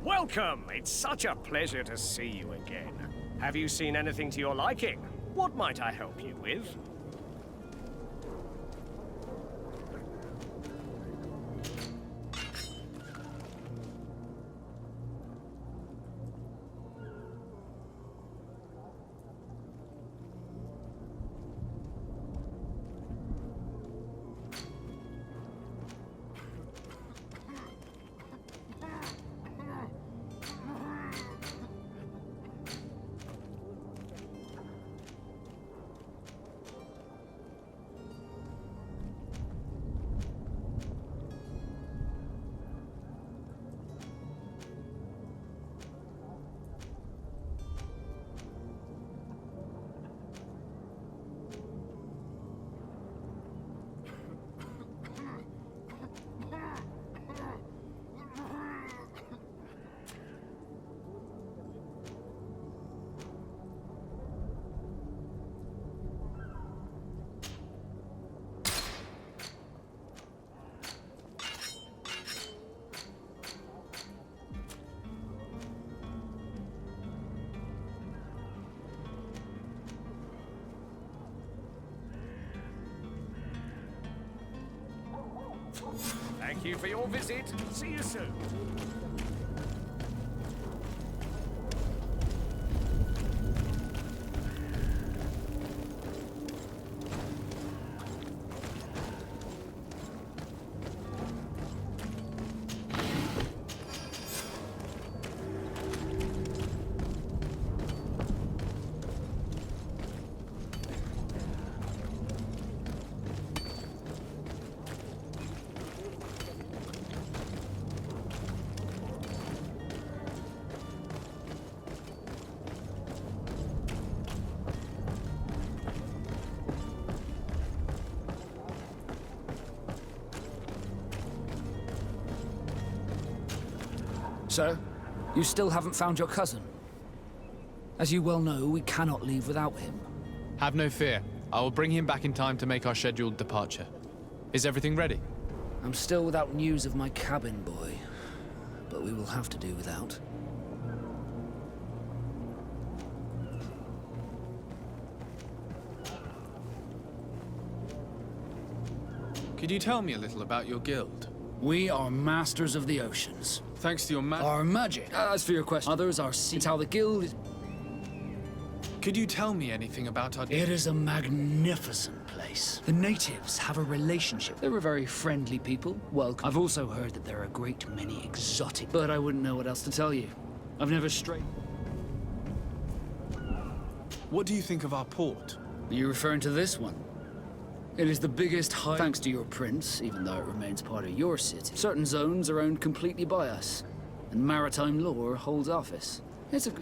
Welcome! It's such a pleasure to see you again. Have you seen anything to your liking? What might I help you with? Thank you for your visit. See you soon. So, you still haven't found your cousin? As you well know, we cannot leave without him. Have no fear. I will bring him back in time to make our scheduled departure. Is everything ready? I'm still without news of my cabin boy, but we will have to do without. Could you tell me a little about your guild? We are masters of the oceans. Thanks to your Our magic. As for your question, others are sea. It's how the guild is. Could you tell me anything about our... It is a magnificent place. The natives have a relationship. They're a very friendly people. Welcome. I've also heard that there are a great many exotic, but I wouldn't know what else to tell you. I've never strayed. What do you think of our port? Are you referring to this one? It is the biggest high... Thanks to your prince, even though it remains part of your city. Certain zones are owned completely by us, and maritime law holds office. It's a...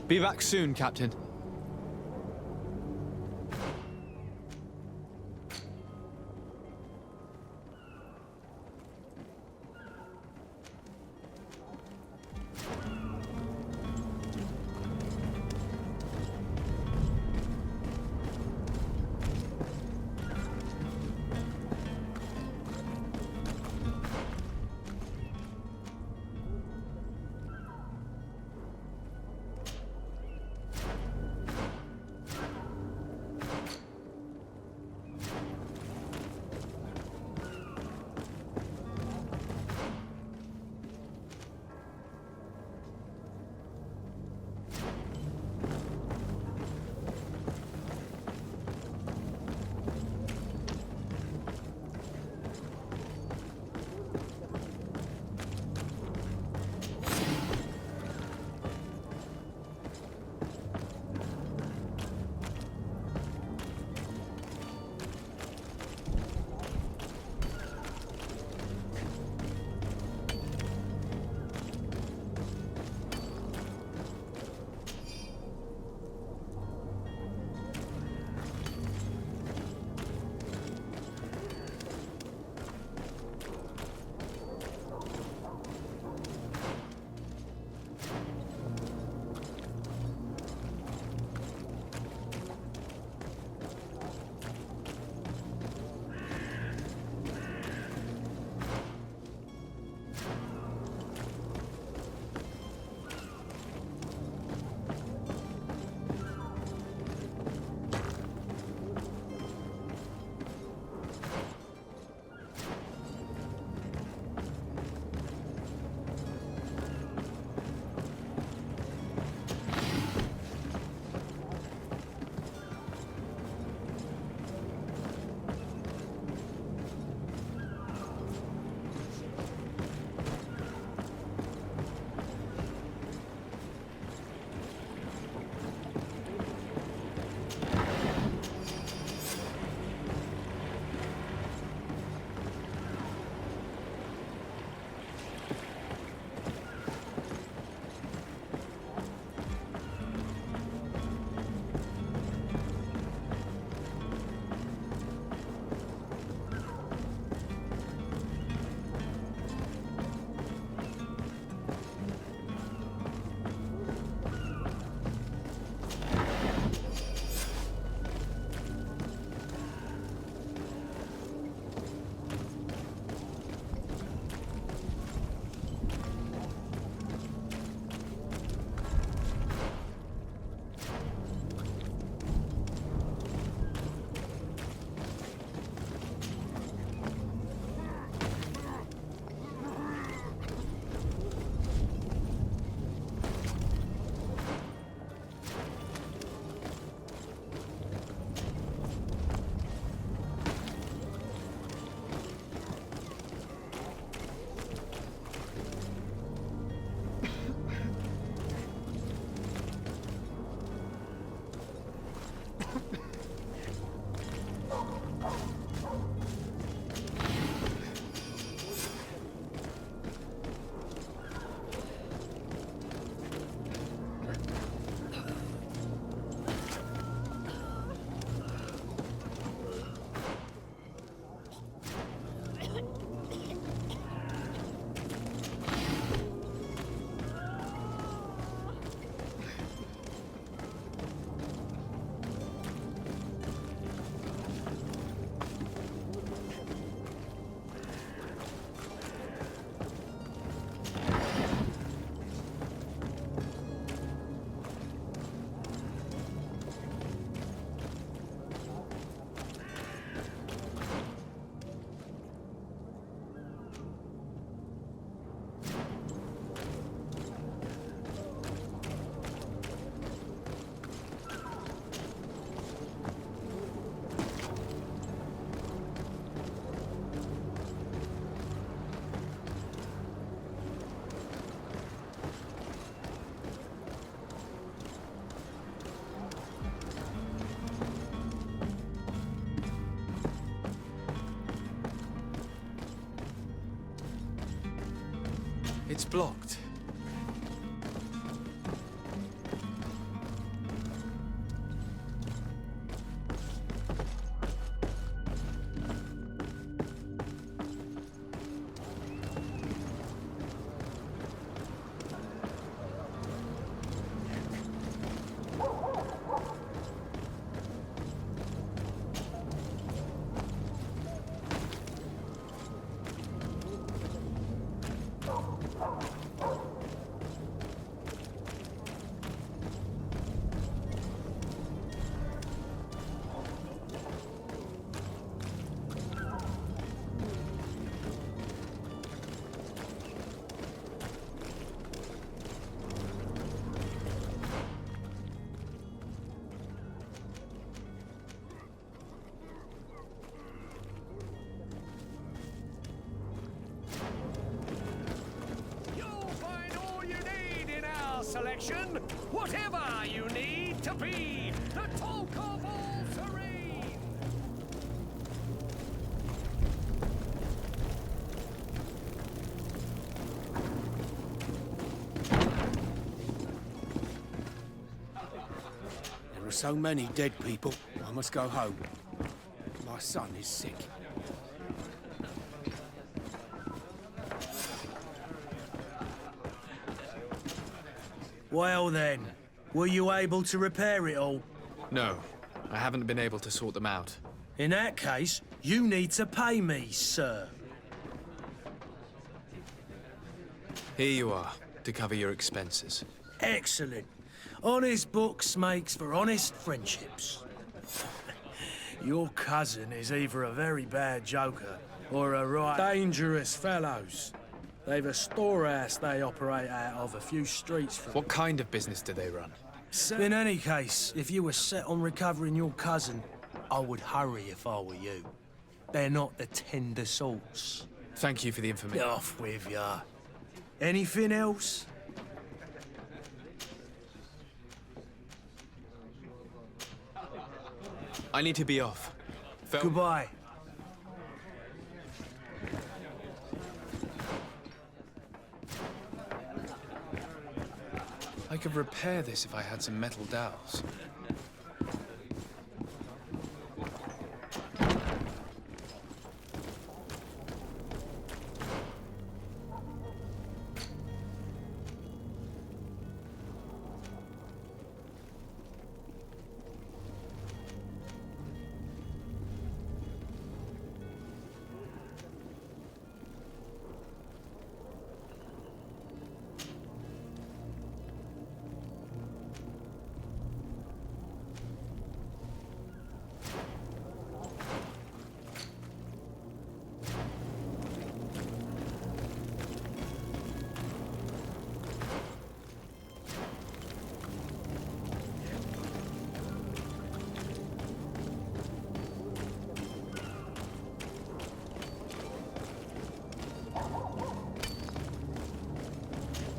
Be back soon, Captain. It's blocked. Selection, whatever you need to be the talk of all Serene. There are so many dead people. I must go home. My son is sick. Well then, were you able to repair it all? No, I haven't been able to sort them out. In that case, you need to pay me, sir. Here you are, to cover your expenses. Excellent. Honest books makes for honest friendships. Your cousin is either a very bad joker or a right dangerous fellows. They've a storehouse they operate out of a few streets from... What kind of business do they run? In any case, if you were set on recovering your cousin, I would hurry if I were you. They're not the tender sorts. Thank you for the information. Off with ya. Anything else? I need to be off. Goodbye. I could repair this if I had some metal dowels.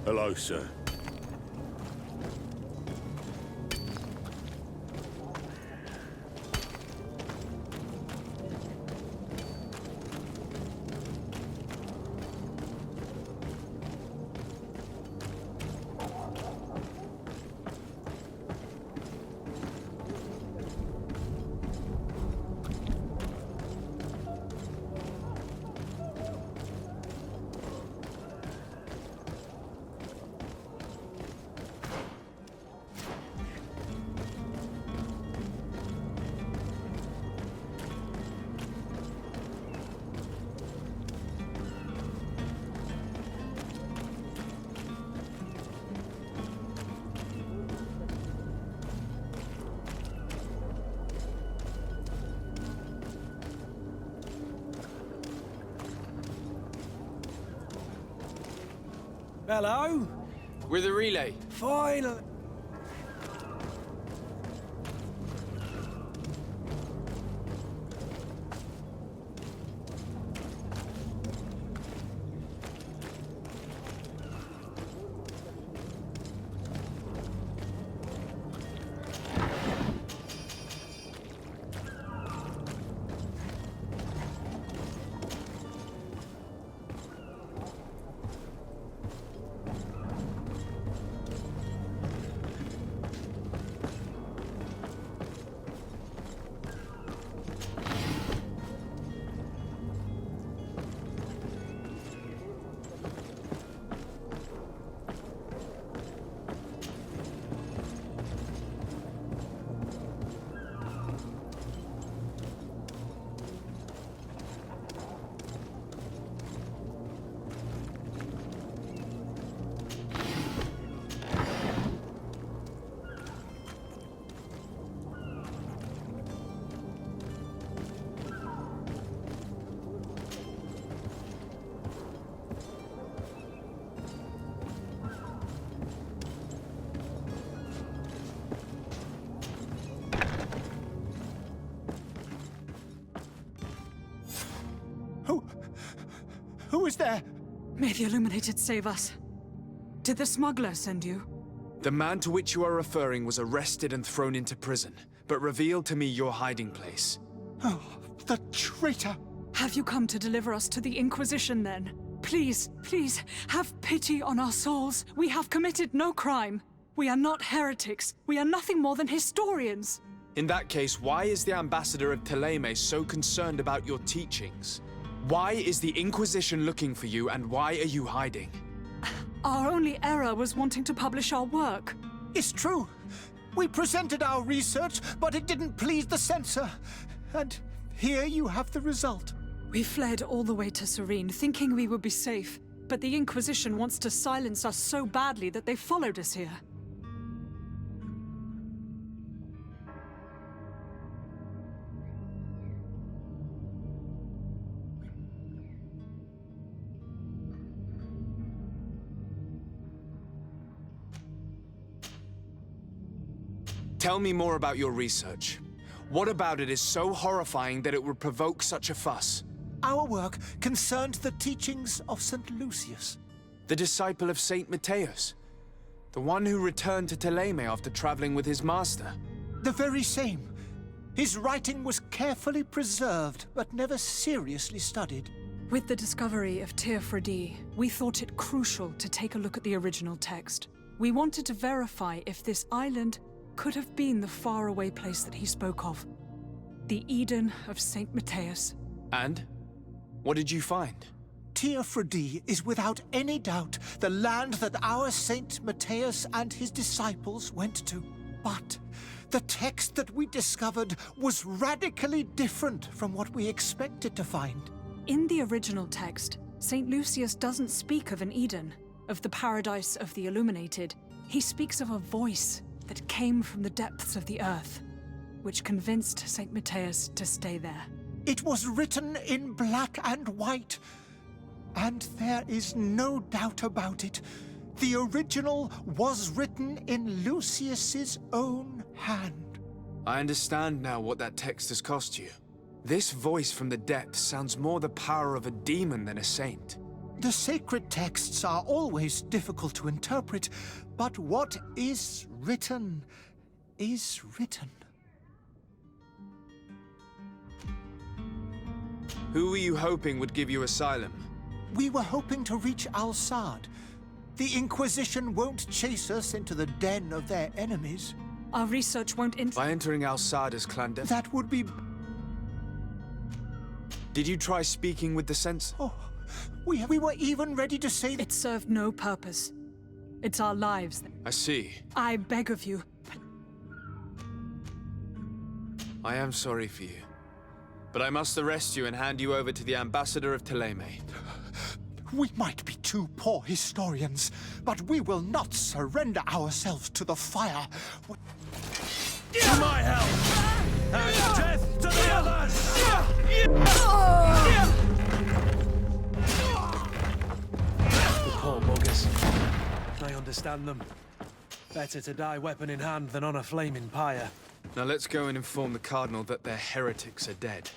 Hello, sir. Hello? We're the relay. Finally. Who is there? May the Illuminated save us. Did the smuggler send you? The man to which you are referring was arrested and thrown into prison, but revealed to me your hiding place. Oh, the traitor! Have you come to deliver us to the Inquisition, then? Please, please, have pity on our souls. We have committed no crime. We are not heretics. We are nothing more than historians. In that case, why is the ambassador of Thélème so concerned about your teachings? Why is the Inquisition looking for you, and why are you hiding? Our only error was wanting to publish our work. It's true. We presented our research, but it didn't please the censor. And here you have the result. We fled all the way to Serene, thinking we would be safe. But the Inquisition wants to silence us so badly that they followed us here. Tell me more about your research. What about it is so horrifying that it would provoke such a fuss? Our work concerned the teachings of St. Lucius. The disciple of St. Matthias? The one who returned to Thélème after traveling with his master? The very same. His writing was carefully preserved, but never seriously studied. With the discovery of prt1, we thought it crucial to take a look at the original text. We wanted to verify if this island could have been the faraway place that he spoke of. The Eden of St. Matthias. And? What did you find? prt1 is without any doubt the land that our Saint Matthias and his disciples went to. But the text that we discovered was radically different from what we expected to find. In the original text, St. Lucius doesn't speak of an Eden, of the paradise of the Illuminated. He speaks of a voice that came from the depths of the earth, which convinced St. Matthias to stay there. It was written in black and white, and there is no doubt about it. The original was written in Lucius's own hand. I understand now what that text has cost you. This voice from the depths sounds more the power of a demon than a saint. The sacred texts are always difficult to interpret, but what is written is written. Who were you hoping would give you asylum? We were hoping to reach Al-Sad. The Inquisition won't chase us into the den of their enemies. Our research won't By entering Al-Sad as clandestine? That would be... Did you try speaking with the censor? Oh, we were even ready to say... It served no purpose. It's our lives. I see. I beg of you. I am sorry for you. But I must arrest you and hand you over to the ambassador of Thélème. We might be two poor historians, but we will not surrender ourselves to the fire. To my help! And death to the others! Poor buggers. I understand them. Better to die weapon in hand than on a flaming pyre. Now let's go and inform the Cardinal that their heretics are dead.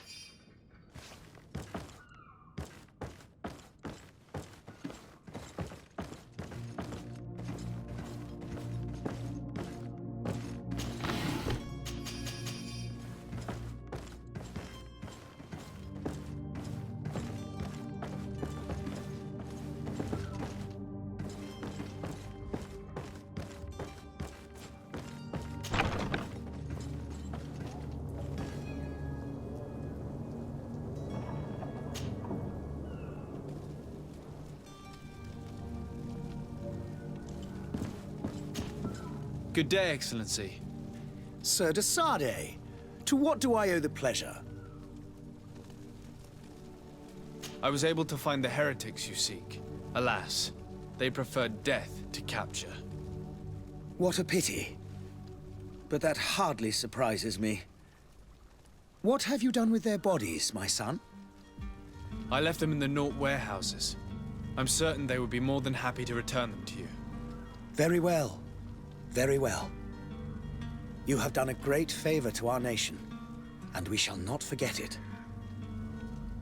Good day, Excellency. Sir de Sardet, to what do I owe the pleasure? I was able to find the heretics you seek. Alas, they preferred death to capture. What a pity. But that hardly surprises me. What have you done with their bodies, my son? I left them in the Nort warehouses. I'm certain they would be more than happy to return them to you. Very well. Very well. You have done a great favor to our nation, and we shall not forget it.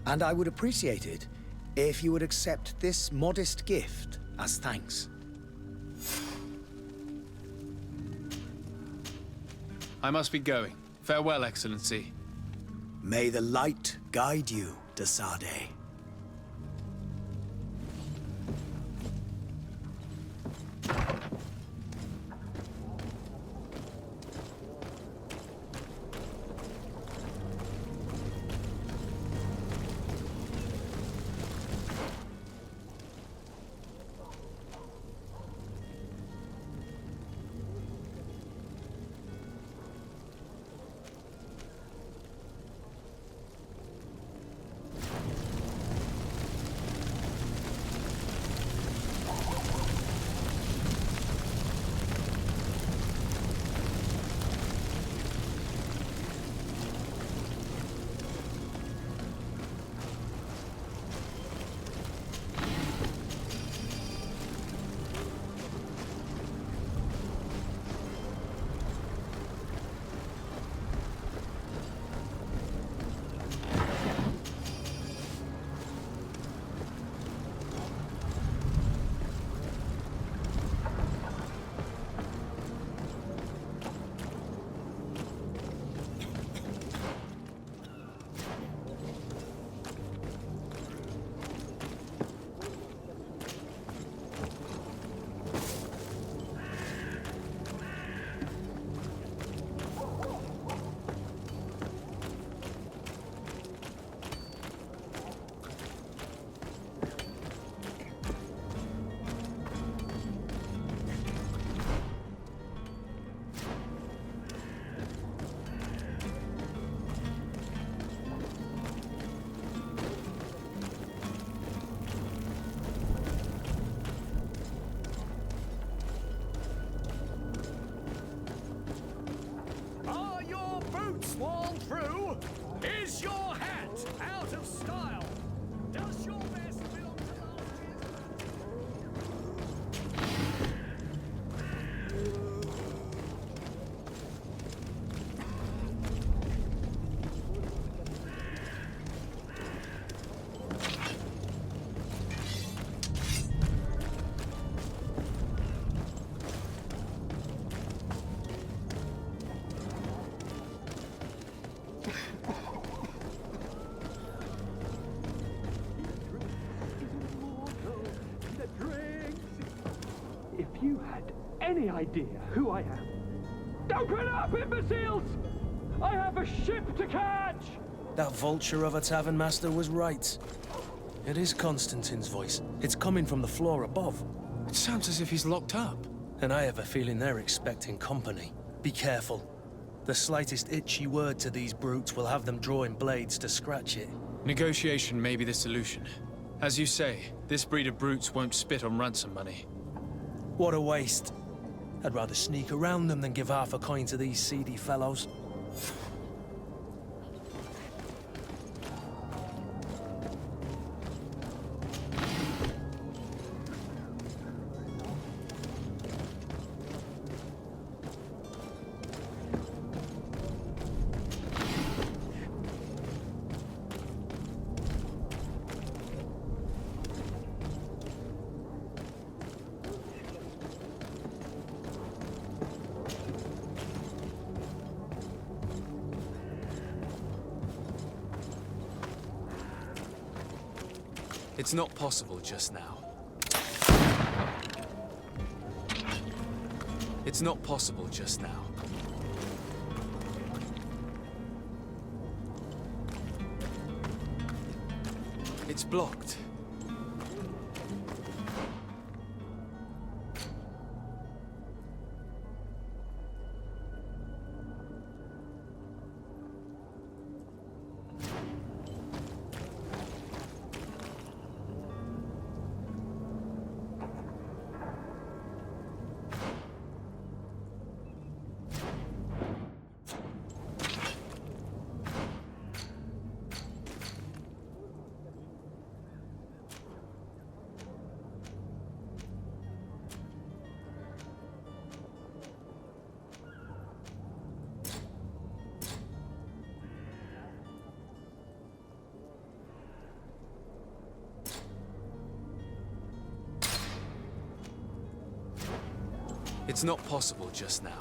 And I would appreciate it if you would accept this modest gift as thanks. I must be going. Farewell, Excellency. May the light guide you, de Sade. Worn through? Is your hat out of style? Does your vest belong to last If you had any idea who I am... Open up, imbeciles! I have a ship to catch! That vulture of a tavern master was right. It is Constantine's voice. It's coming from the floor above. It sounds as if he's locked up. And I have a feeling they're expecting company. Be careful. The slightest itchy word to these brutes will have them drawing blades to scratch it. Negotiation may be the solution. As you say, this breed of brutes won't spit on ransom money. What a waste. I'd rather sneak around them than give half a coin to these seedy fellows. It's not possible just now. It's not possible just now. It's blocked. It's not possible just now.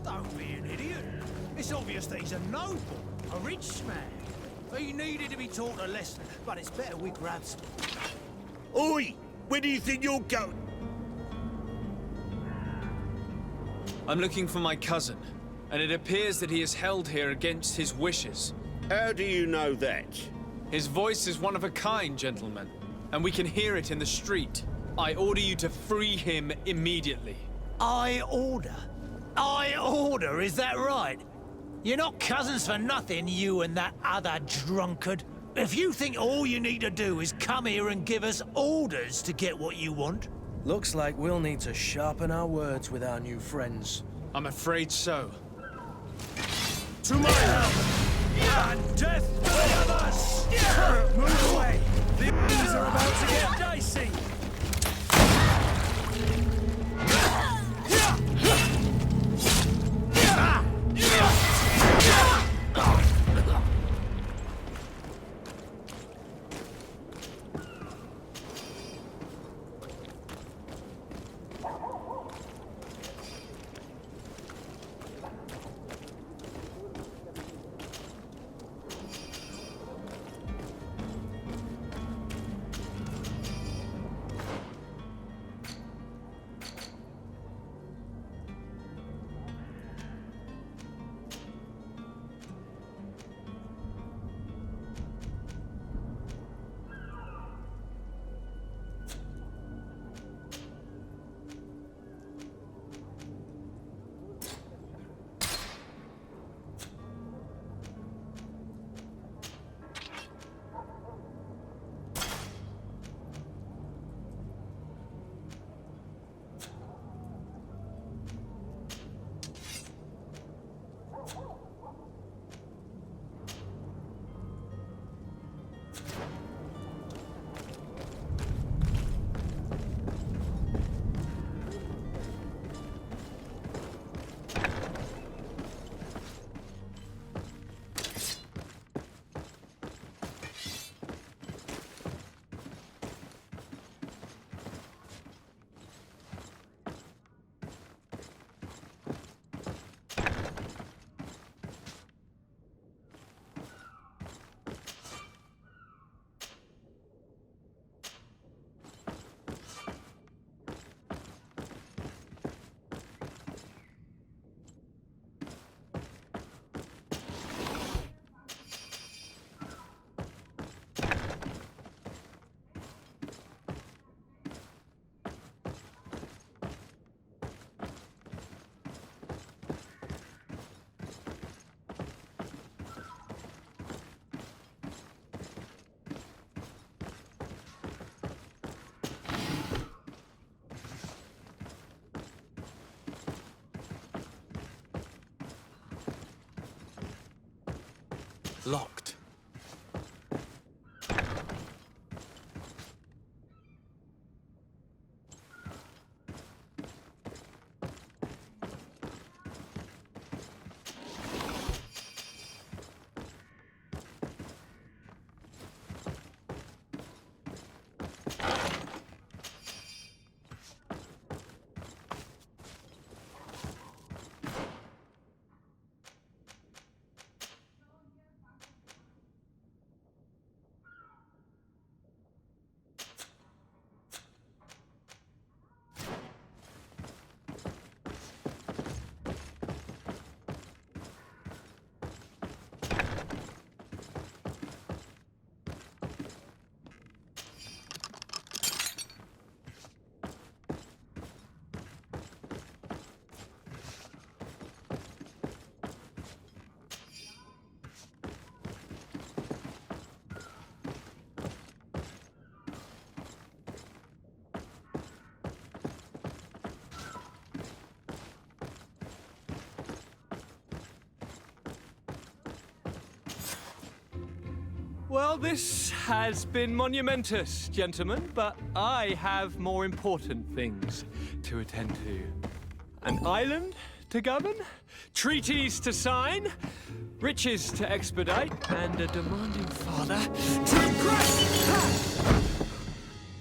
Don't be an idiot. It's obvious that he's a noble, a rich man. He needed to be taught a lesson, but it's better we grab some. Oi! Where do you think you're going? I'm looking for my cousin, and it appears that he is held here against his wishes. How do you know that? His voice is one of a kind, gentlemen, and we can hear it in the street. I order you to free him immediately. I order? I order, is that right? You're not cousins for nothing, you and that other drunkard. If you think all you need to do is come here and give us orders to get what you want... Looks like we'll need to sharpen our words with our new friends. I'm afraid so. To my help! And death to the others! Move away! Things are about to get dicey! Locked. Well, this has been monumentous, gentlemen, but I have more important things to attend to. An island to govern, treaties to sign, riches to expedite, and a demanding father to impress!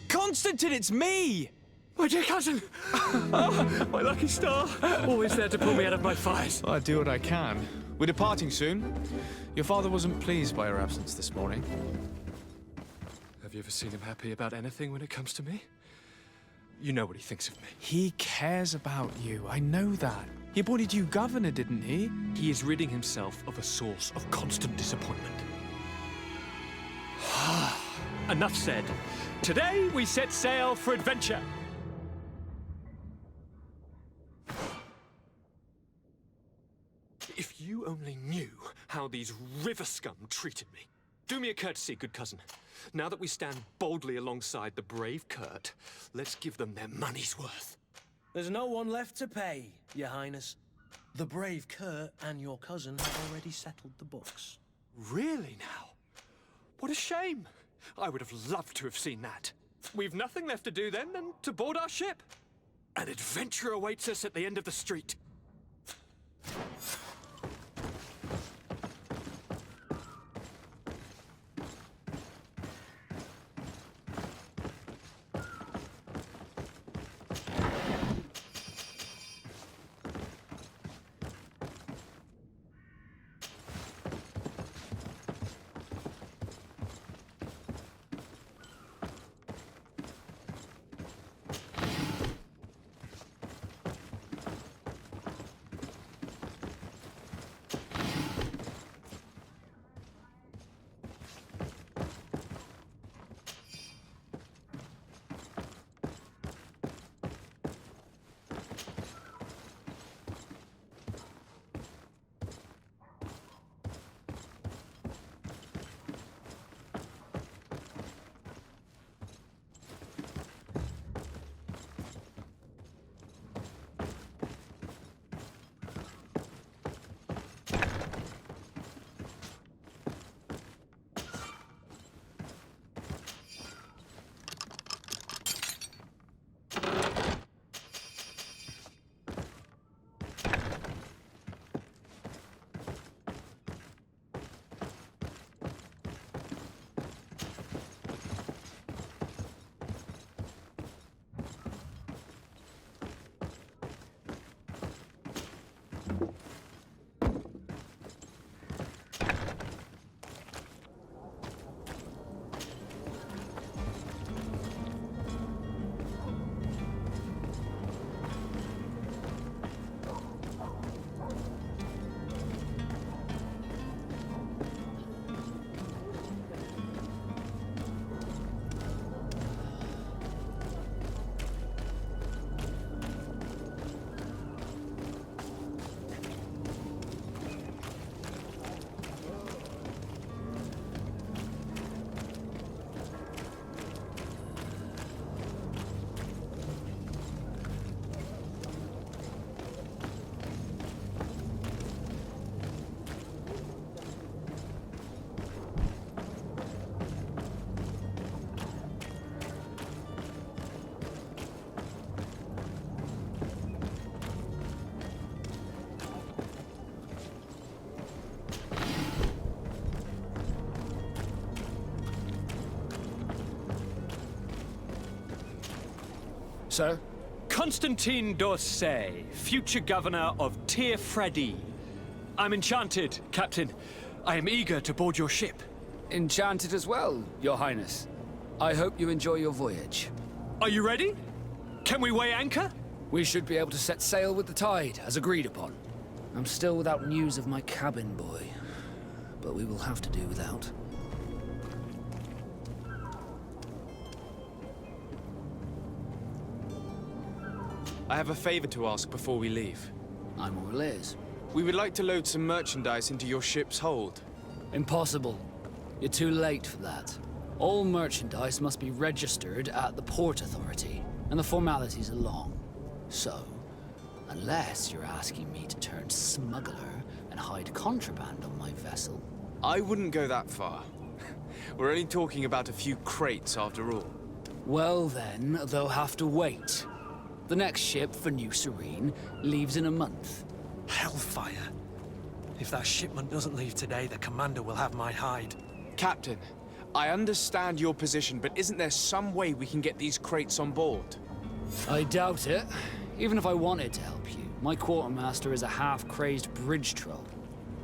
Constantine, it's me! My dear cousin! Oh, my lucky star! Always there to pull me out of my fires. Well, I do what I can. We're departing soon. Your father wasn't pleased by your absence this morning. Have you ever seen him happy about anything when it comes to me? You know what he thinks of me. He cares about you. I know that. He appointed you governor, didn't he? He is ridding himself of a source of constant disappointment. Enough said. Today we set sail for adventure. If you only knew how these river scum treated me. Do me a courtesy, good cousin. Now that we stand boldly alongside the brave Kurt, let's give them their money's worth. There's no one left to pay, Your Highness. The brave Kurt and your cousin have already settled the books. Really now? What a shame. I would have loved to have seen that. We've nothing left to do then than to board our ship. An adventure awaits us at the end of the street. Sir? Constantine d'Orsay, future governor of Tir-Fredi. I'm enchanted, Captain. I am eager to board your ship. Enchanted as well, Your Highness. I hope you enjoy your voyage. Are you ready? Can we weigh anchor? We should be able to set sail with the tide, as agreed upon. I'm still without news of my cabin boy, but we will have to do without. I have a favor to ask before we leave. I'm all ears. We would like to load some merchandise into your ship's hold. Impossible. You're too late for that. All merchandise must be registered at the Port Authority, and the formalities are long. So, unless you're asking me to turn smuggler and hide contraband on my vessel... I wouldn't go that far. We're only talking about a few crates after all. Well then, they'll have to wait. The next ship for New Serene leaves in a month. Hellfire. If that shipment doesn't leave today, the commander will have my hide. Captain, I understand your position, but isn't there some way we can get these crates on board? I doubt it. Even if I wanted to help you, my quartermaster is a half-crazed bridge troll.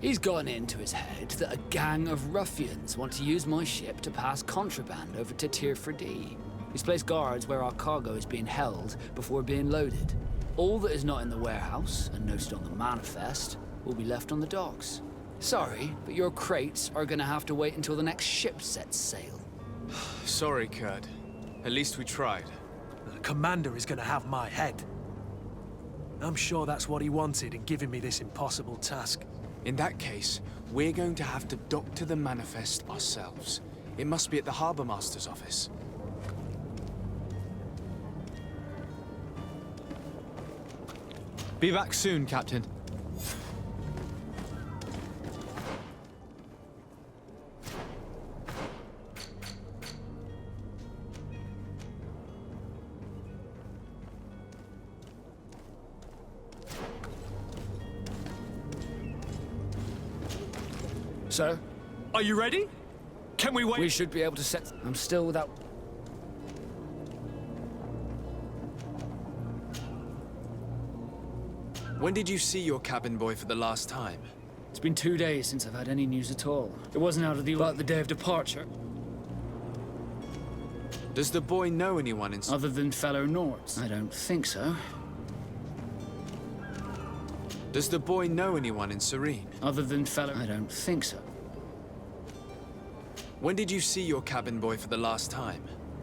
He's gotten it into his head that a gang of ruffians want to use my ship to pass contraband over to Tier 4D. He's placed guards where our cargo is being held before being loaded. All that is not in the warehouse, and noted on the manifest, will be left on the docks. Sorry, but your crates are gonna have to wait until the next ship sets sail. Sorry, Kurt. At least we tried. The commander is gonna have my head. I'm sure that's what he wanted in giving me this impossible task. In that case, we're going to have to doctor the manifest ourselves. It must be at the Harbour Master's office. Be back soon, Captain. Sir? Are you ready? Can we wait? We should be able to set... I'm still without... When did you see your cabin boy for the last time? It's been 2 days since I've had any news at all. It wasn't out of the... But the day of departure. Does the boy know anyone in... Other than fellow Nords? I don't think so. Does the boy know anyone in Serene? Other than fellow... I don't think so. When did you see your cabin boy for the last time?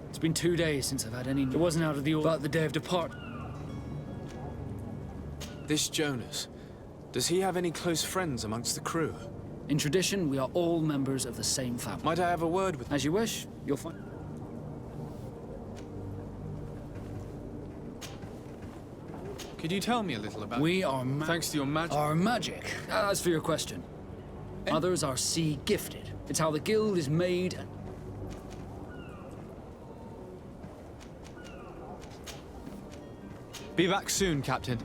It's been 2 days since I've had any... It wasn't out of the... But the day of departure. This Jonas, does he have any close friends amongst the crew? In tradition, we are all members of the same family. Might I have a word with... As you wish, you'll find... Could you tell me a little about... We are... Thanks to your magic... Our magic. As for your question, others are sea gifted. It's how the guild is made and... Be back soon, Captain.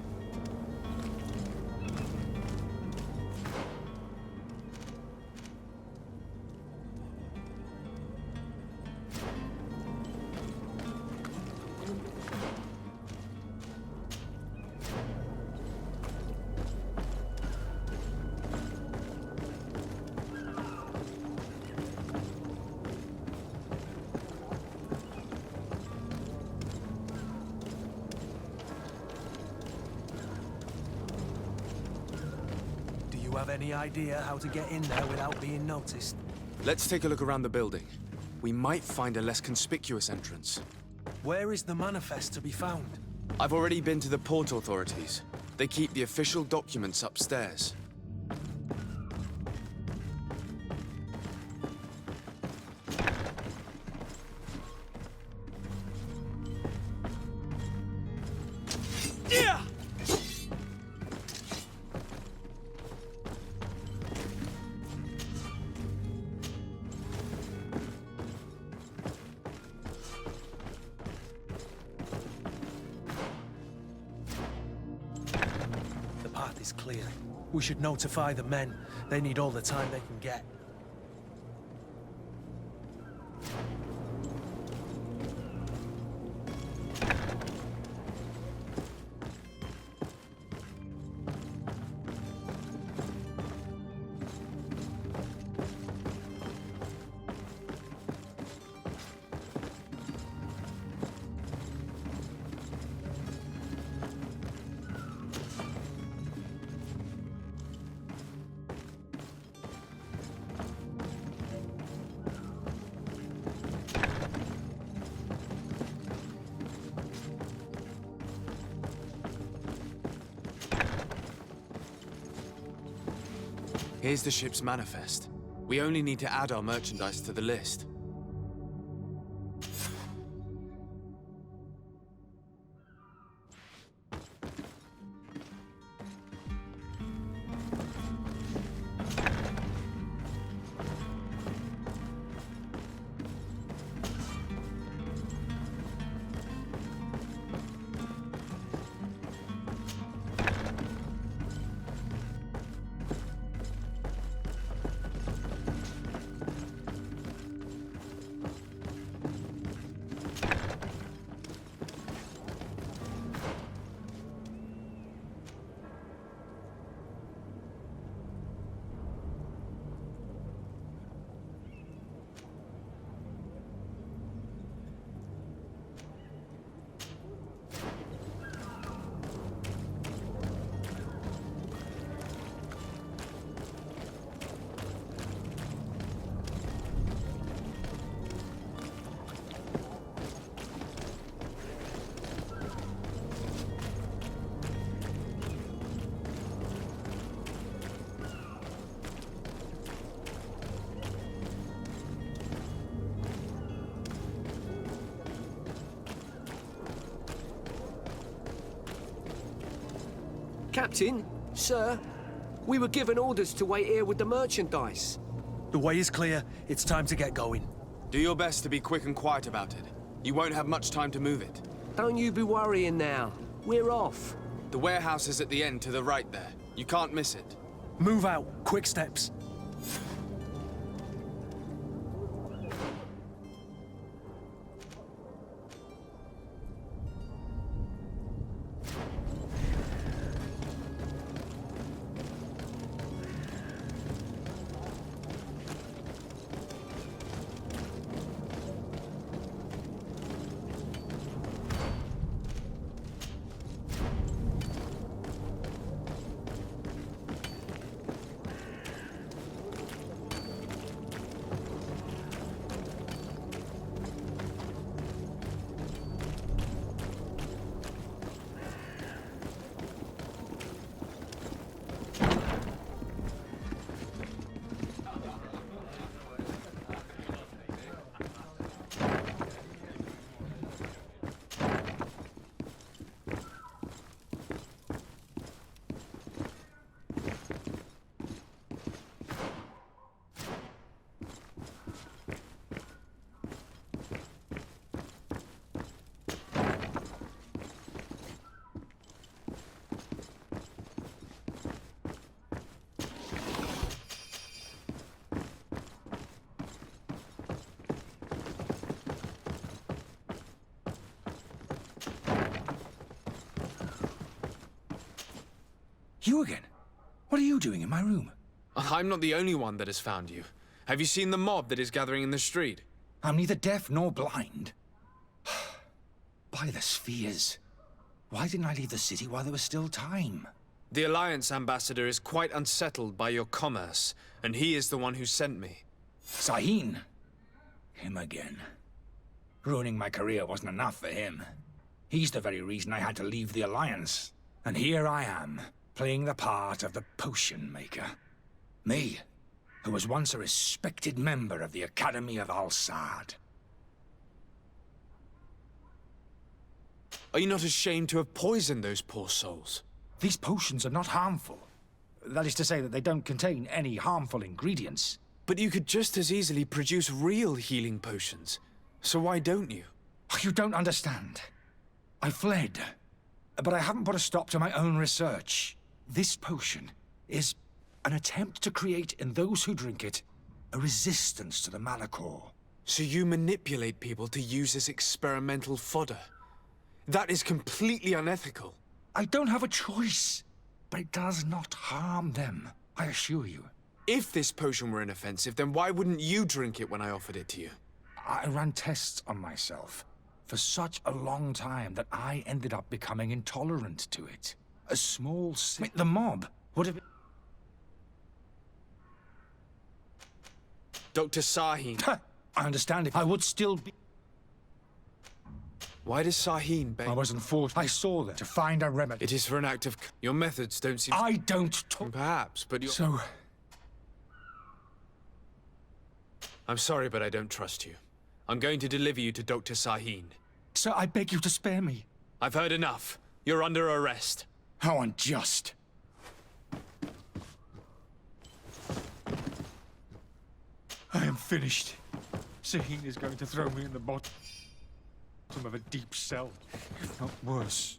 Do you have any idea how to get in there without being noticed? Let's take a look around the building. We might find a less conspicuous entrance. Where is the manifest to be found? I've already been to the port authorities. They keep the official documents upstairs. Yeah! The path is clear. We should notify the men. They need all the time they can get. Here's the ship's manifest. We only need to add our merchandise to the list. Captain, sir, we were given orders to wait here with the merchandise. The way is clear. It's time to get going. Do your best to be quick and quiet about it. You won't have much time to move it. Don't you be worrying now. We're off. The warehouse is at the end to the right there. You can't miss it. Move out. Quick steps. You again? What are you doing in my room? I'm not the only one that has found you. Have you seen the mob that is gathering in the street? I'm neither deaf nor blind. By the spheres. Why didn't I leave the city while there was still time? The Alliance ambassador is quite unsettled by your commerce, and he is the one who sent me. Sahin. Him again. Ruining my career wasn't enough for him. He's the very reason I had to leave the Alliance. And here I am, playing the part of the potion maker. Me, who was once a respected member of the Academy of Al-Sad. Are you not ashamed to have poisoned those poor souls? These potions are not harmful. That is to say that they don't contain any harmful ingredients. But you could just as easily produce real healing potions. So why don't you? You don't understand. I fled, but I haven't put a stop to my own research. This potion is an attempt to create in those who drink it a resistance to the Malachor. So you manipulate people to use as experimental fodder? That is completely unethical. I don't have a choice, but it does not harm them, I assure you. If this potion were inoffensive, then why wouldn't you drink it when I offered it to you? I ran tests on myself for such a long time that I ended up becoming intolerant to it. A small the mob would have... Dr. Sahin. I understand if I would still be... Why does Sahin beg? I wasn't forced. I saw that to find a remedy. It is for an act of... Your methods don't seem... I don't talk... Perhaps, but you're... So... I'm sorry, but I don't trust you. I'm going to deliver you to Dr. Sahin. Sir, I beg you to spare me. I've heard enough. You're under arrest. How unjust. I am finished. Sahin is going to throw me in the bottom of a deep cell, if not worse.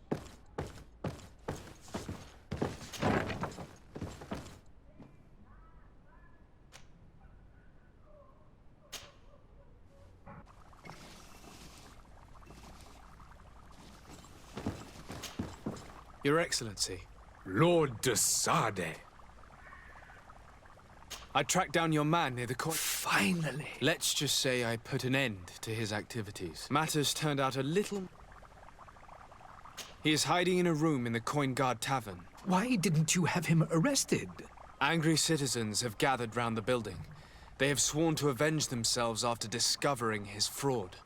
Your Excellency. Lord de Sade. I tracked down your man near the coin. Finally. Let's just say I put an end to his activities. Matters turned out a little... He is hiding in a room in the Coin Guard Tavern. Why didn't you have him arrested? Angry citizens have gathered round the building. They have sworn to avenge themselves after discovering his fraud.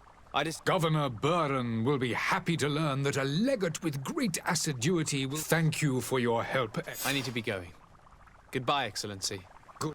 Governor Buren will be happy to learn that a legate with great assiduity will thank you for your help. I need to be going. Goodbye, Excellency. Good.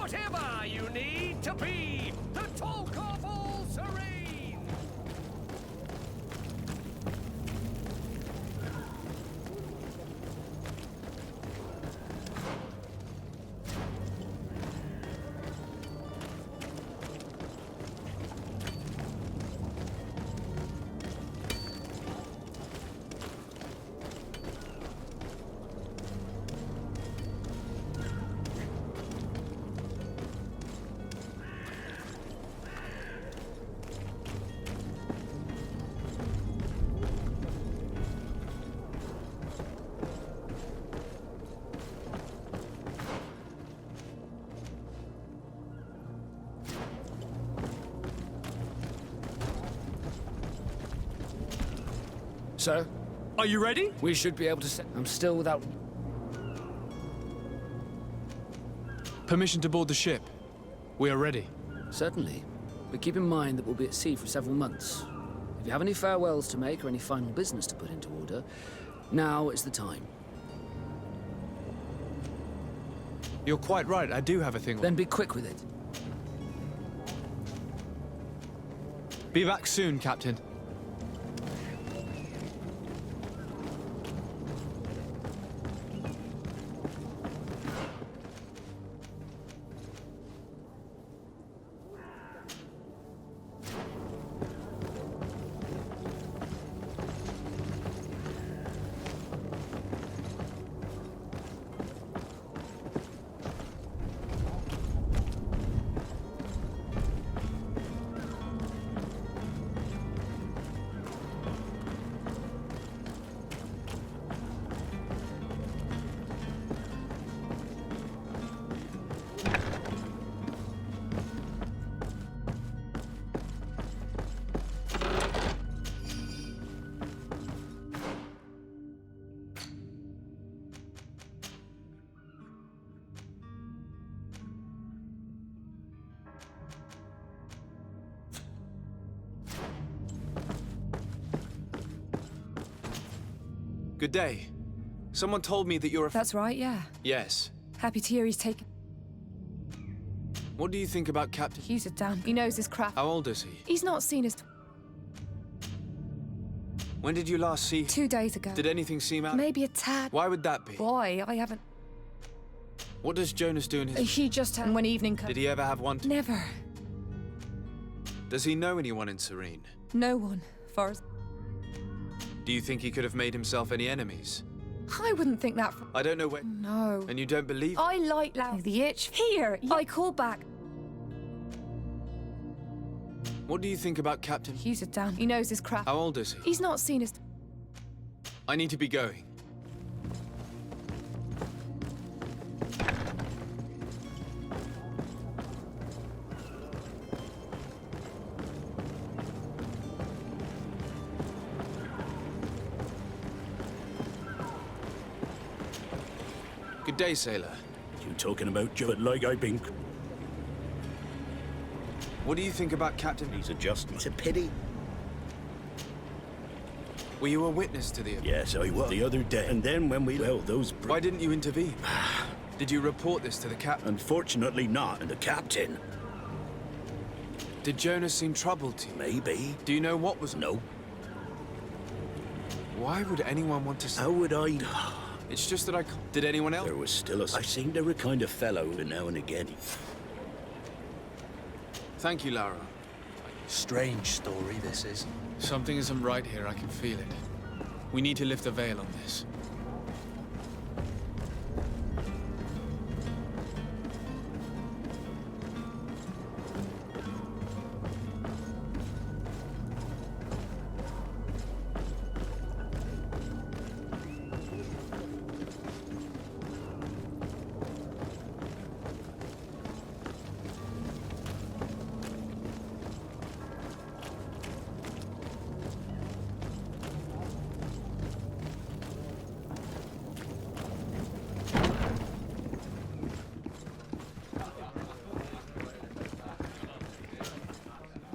whatever you need to be the talk of all Serene. Sir? Are you ready? We should be able to set... I'm still without... Permission to board the ship. We are ready. Certainly. But keep in mind that we'll be at sea for several months. If you have any farewells to make or any final business to put into order, now is the time. You're quite right, I do have a thing. Then be quick with it. Be back soon, Captain. Good day. Someone told me that you're a... That's right, yeah. Yes. Happy to hear he's taken... What do you think about Captain... He's a damn... He knows his craft. How old is he? He's not seen his... When did you last see... 2 days ago. Did anything seem out... Maybe a tad... Why would that be? Boy, I haven't... What does Jonas do in his... He just had... When evening comes... Did he ever have one... Never. Does he know anyone in Serene? No one, far as... Do you think he could have made himself any enemies? I wouldn't think that... I don't know where... No. And you don't believe... I like Lau. The itch. Here, I call back. What do you think about Captain... He's a damn... He knows his craft. How old is he? He's not seen his... I need to be going. Good day, sailor. You talking about Joe like I've been... What do you think about Captain... He's a just... It's a pity. Were you a witness to the event? Yes, I was. The other day. And then when we... Well, those... Why didn't you intervene? Did you report this to the captain? Unfortunately not. And the captain... Did Jonas seem troubled to you? Maybe. Do you know what was... No. Why would anyone want to... How would I... It's just that I... Did anyone else? There was still a... I seem they were kind of fellow now and again. Thank you, Lara. Strange story, this is. Something isn't right here, I can feel it. We need to lift the veil on this.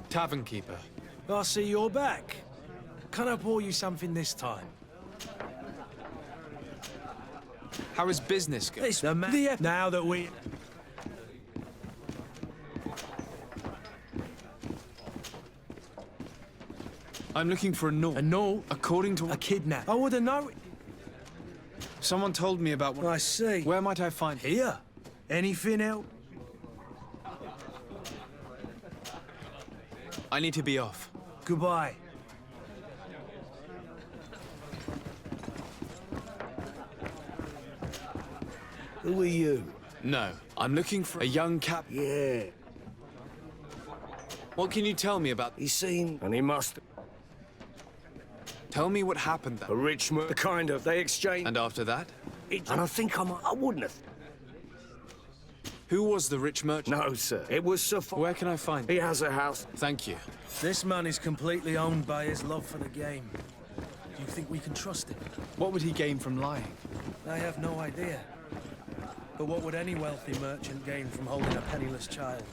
Tavern keeper. I see you're back. Can I pour you something this time? How is business going? Now that we... I'm looking for a note. A note? According to... A kidnap. I would have known. Someone told me about one. I see. Where might I find... Here? Anything else? I need to be off. Goodbye. Who are you? No, I'm looking for a young cap... Yeah. What can you tell me about... He's seen... And he must... Tell me what happened then. A rich man... The kind of... They exchanged... And after that? And I think I wouldn't have... Who was the rich merchant? No, sir. It was Sir... Where can I find him? He has a house. Thank you. This man is completely owned by his love for the game. Do you think we can trust him? What would he gain from lying? I have no idea. But what would any wealthy merchant gain from holding a penniless child?